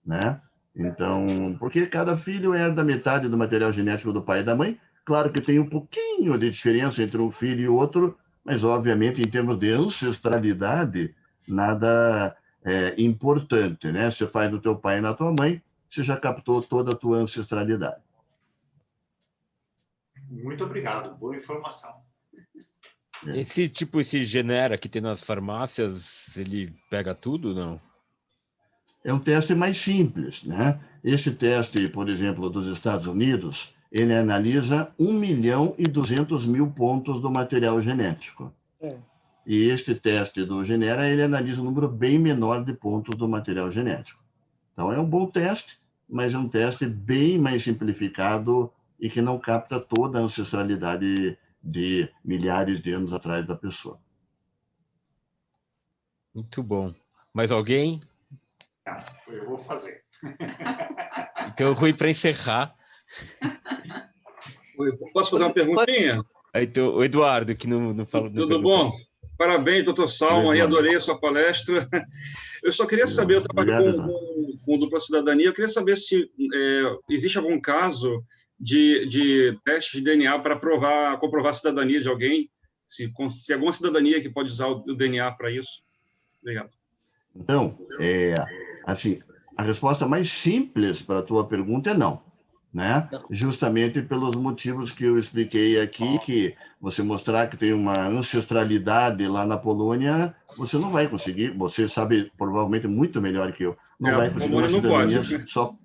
né? Então, porque cada filho herda metade do material genético do pai e da mãe. Claro que tem um pouquinho de diferença entre um filho e outro, mas, obviamente, em termos de ancestralidade, nada importante, né? Você faz do teu pai e na tua mãe, você já captou toda a tua ancestralidade. Muito obrigado, boa informação. Esse Genera que tem nas farmácias, ele pega tudo, não? É um teste mais simples, né? Esse teste, por exemplo, dos Estados Unidos, ele analisa 1.200.000 pontos do material genético. E este teste do Genera, ele analisa um número bem menor de pontos do material genético. Então, é um bom teste, mas é um teste bem mais simplificado e que não capta toda a ancestralidade de milhares de anos atrás da pessoa. Muito bom. Mais alguém? Não, eu vou fazer. Então, Rui, para encerrar... Posso fazer uma perguntinha? Então, o Eduardo, que não falou... Tudo bom? Parabéns, doutor Salmo, aí adorei a sua palestra. Eu só queria saber, eu trabalho com dupla cidadania, eu queria saber se existe algum caso de teste de DNA para comprovar a cidadania de alguém, se alguma cidadania que pode usar o DNA para isso. Obrigado. Então, assim, a resposta mais simples para a tua pergunta é não, né? Justamente pelos motivos que eu expliquei aqui, que você mostrar que tem uma ancestralidade lá na Polônia, você não vai conseguir, você sabe provavelmente muito melhor que eu, não vai conseguir uma cidadania só...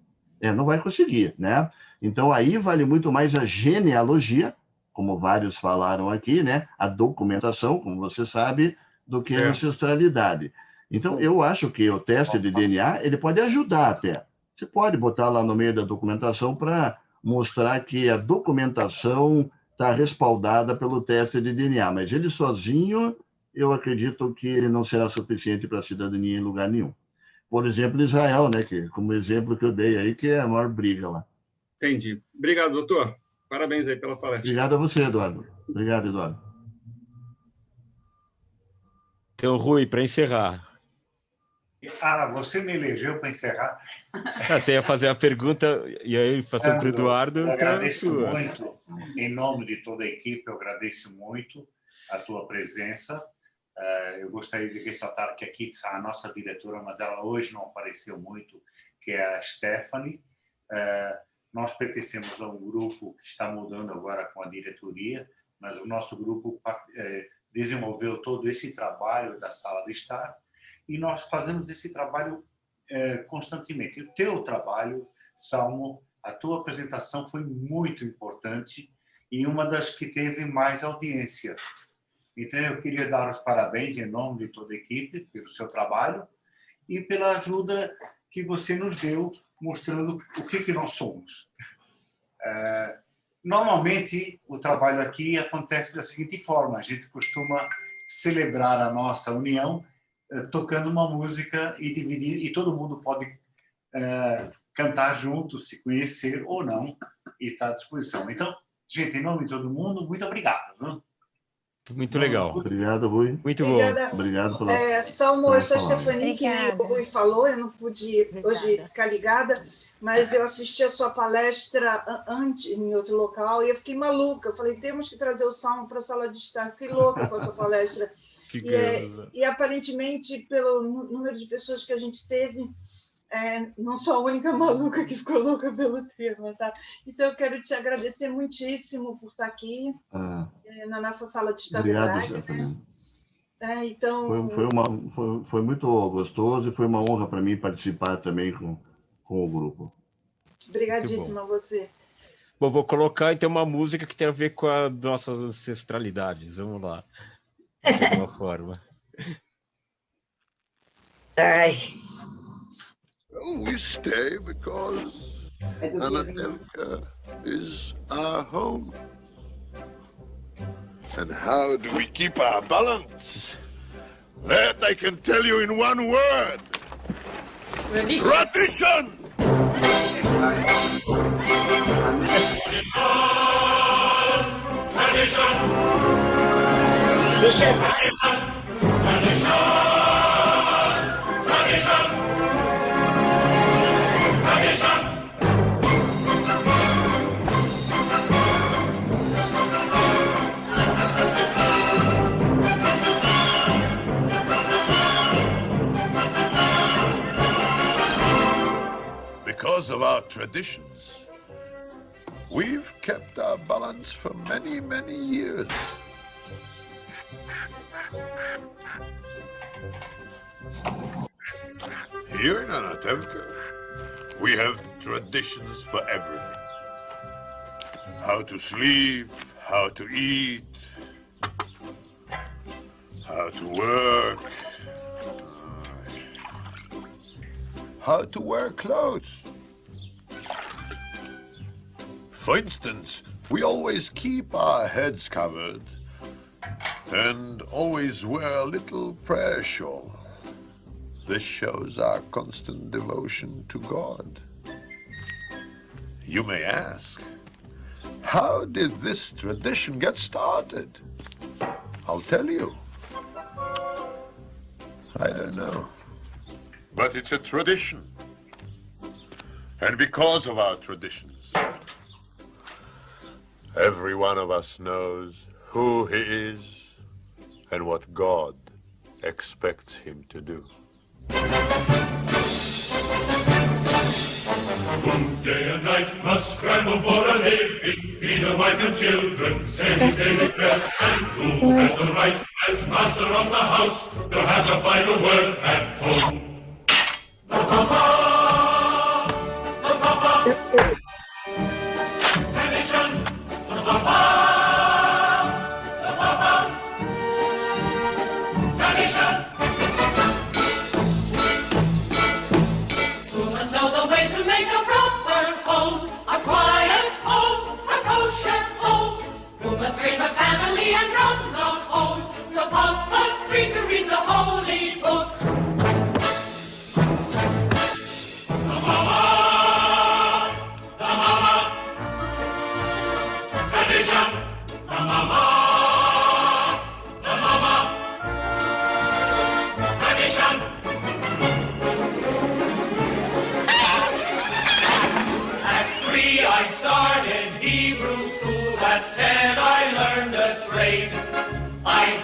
não vai conseguir, né? Então, aí vale muito mais a genealogia, como vários falaram aqui, né? A documentação, como você sabe, do que a ancestralidade. Então, eu acho que o teste de DNA ele pode ajudar até. Você pode botar lá no meio da documentação para mostrar que a documentação está respaldada pelo teste de DNA, mas ele sozinho, eu acredito que ele não será suficiente para a cidadania em lugar nenhum. Por exemplo, Israel, né, que, como exemplo que eu dei aí, que é a maior briga lá. Entendi. Obrigado, doutor. Parabéns aí pela palestra. Obrigado a você, Eduardo. Obrigado, Eduardo. Então, Rui, para encerrar. Você me elegeu para encerrar? Você ia fazer a pergunta e aí passando para o Eduardo. Eu agradeço muito, em nome de toda a equipe, eu agradeço muito a tua presença. Eu gostaria de ressaltar que aqui está a nossa diretora, mas ela hoje não apareceu muito, que é a Stephanie. Nós pertencemos a um grupo que está mudando agora com a diretoria, mas o nosso grupo desenvolveu todo esse trabalho da sala de estar e nós fazemos esse trabalho constantemente. O teu trabalho, Salmo, a tua apresentação foi muito importante e uma das que teve mais audiência. Então, eu queria dar os parabéns em nome de toda a equipe pelo seu trabalho e pela ajuda que você nos deu, mostrando o que nós somos. Normalmente, o trabalho aqui acontece da seguinte forma: a gente costuma celebrar a nossa união tocando uma música e dividir, e todo mundo pode cantar junto, se conhecer ou não, e está à disposição. Então, gente, em nome de todo mundo, muito obrigado. Viu? Muito legal. Obrigado, Rui. Muito Obrigada. bom. Obrigado pela... Salmo, eu sou a Stephanie, que nem o Rui falou, eu não pude hoje ficar ligada, mas eu assisti a sua palestra antes, em outro local, e eu fiquei maluca. Eu falei, temos que trazer o Salmo para a sala de estar. Eu fiquei louca com a sua palestra. E aparentemente, pelo número de pessoas que a gente teve, não sou a única maluca que ficou louca pelo tema, tá? Então, eu quero te agradecer muitíssimo por estar aqui na nossa sala de estar. Obrigado, então... foi muito gostoso e foi uma honra para mim participar também com o grupo. Obrigadíssima a você. Bom, vou colocar então uma música que tem a ver com as nossas ancestralidades. Vamos lá. De alguma forma. Ai. We stay because Anatevka is our home. And how do we keep our balance? That I can tell you in one word. Tradition! Because of our traditions, we've kept our balance for many, many years. Here in Anatevka, we have traditions for everything. How to sleep, how to eat, how to work, how to wear clothes. For instance, we always keep our heads covered and always wear a little prayer shawl. This shows our constant devotion to God. You may ask, how did this tradition get started? I'll tell you. I don't know. But it's a tradition. And because of our traditions, every one of us knows who he is and what God expects him to do. Day and night must scramble for a living, feed the wife and children, send daily prayer, and who has the right, as master of the house, to have the final word at home? The Papa! The Papa! Tradition! The Papa! The Papa! Tradition!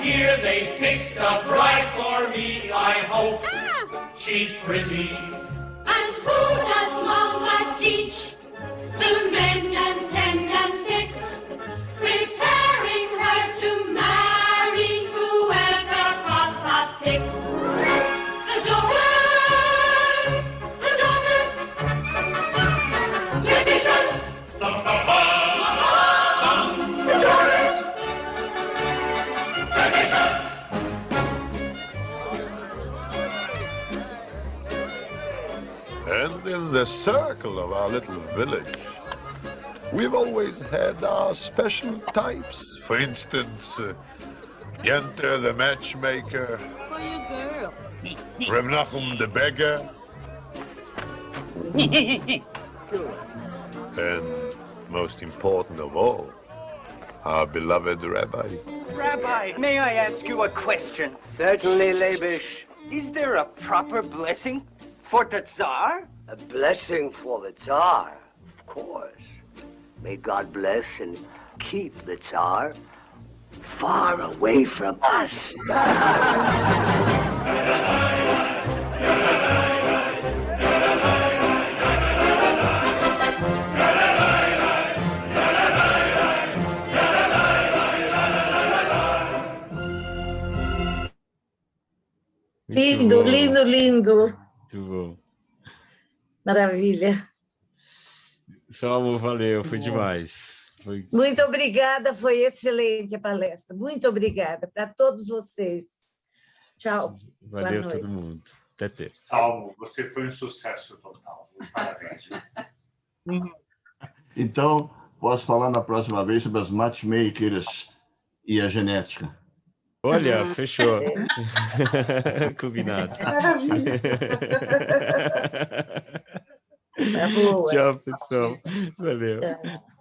hear they picked a bride for me. I hope she's pretty. And who does Mama teach to mend and tend and fix, preparing her to marry whoever Papa picks? The daughters, tradition. The daughters, tradition. And in the circle of our little village, we've always had our special types. For instance, Yenta the matchmaker, For your girl. Reb Nachum the beggar, and most important of all, our beloved Rabbi. Rabbi, may I ask you a question? Certainly, Leibish. Is there a proper blessing for the Tsar? A blessing for the Tsar, of course. May God bless and keep the Tsar far away from us. Lindo, lindo, lindo. Muito bom. Maravilha. Salmo, valeu, foi demais. Foi... Muito obrigada, foi excelente a palestra. Muito obrigada para todos vocês. Tchau. Valeu a todo mundo. Até ter. Salmo, você foi um sucesso total. Parabéns. Então, posso falar na próxima vez sobre as matchmakers e a genética. Olha, fechou. Combinado. Maravilha. Tá boa. Tchau, pessoal. Valeu. Tchau.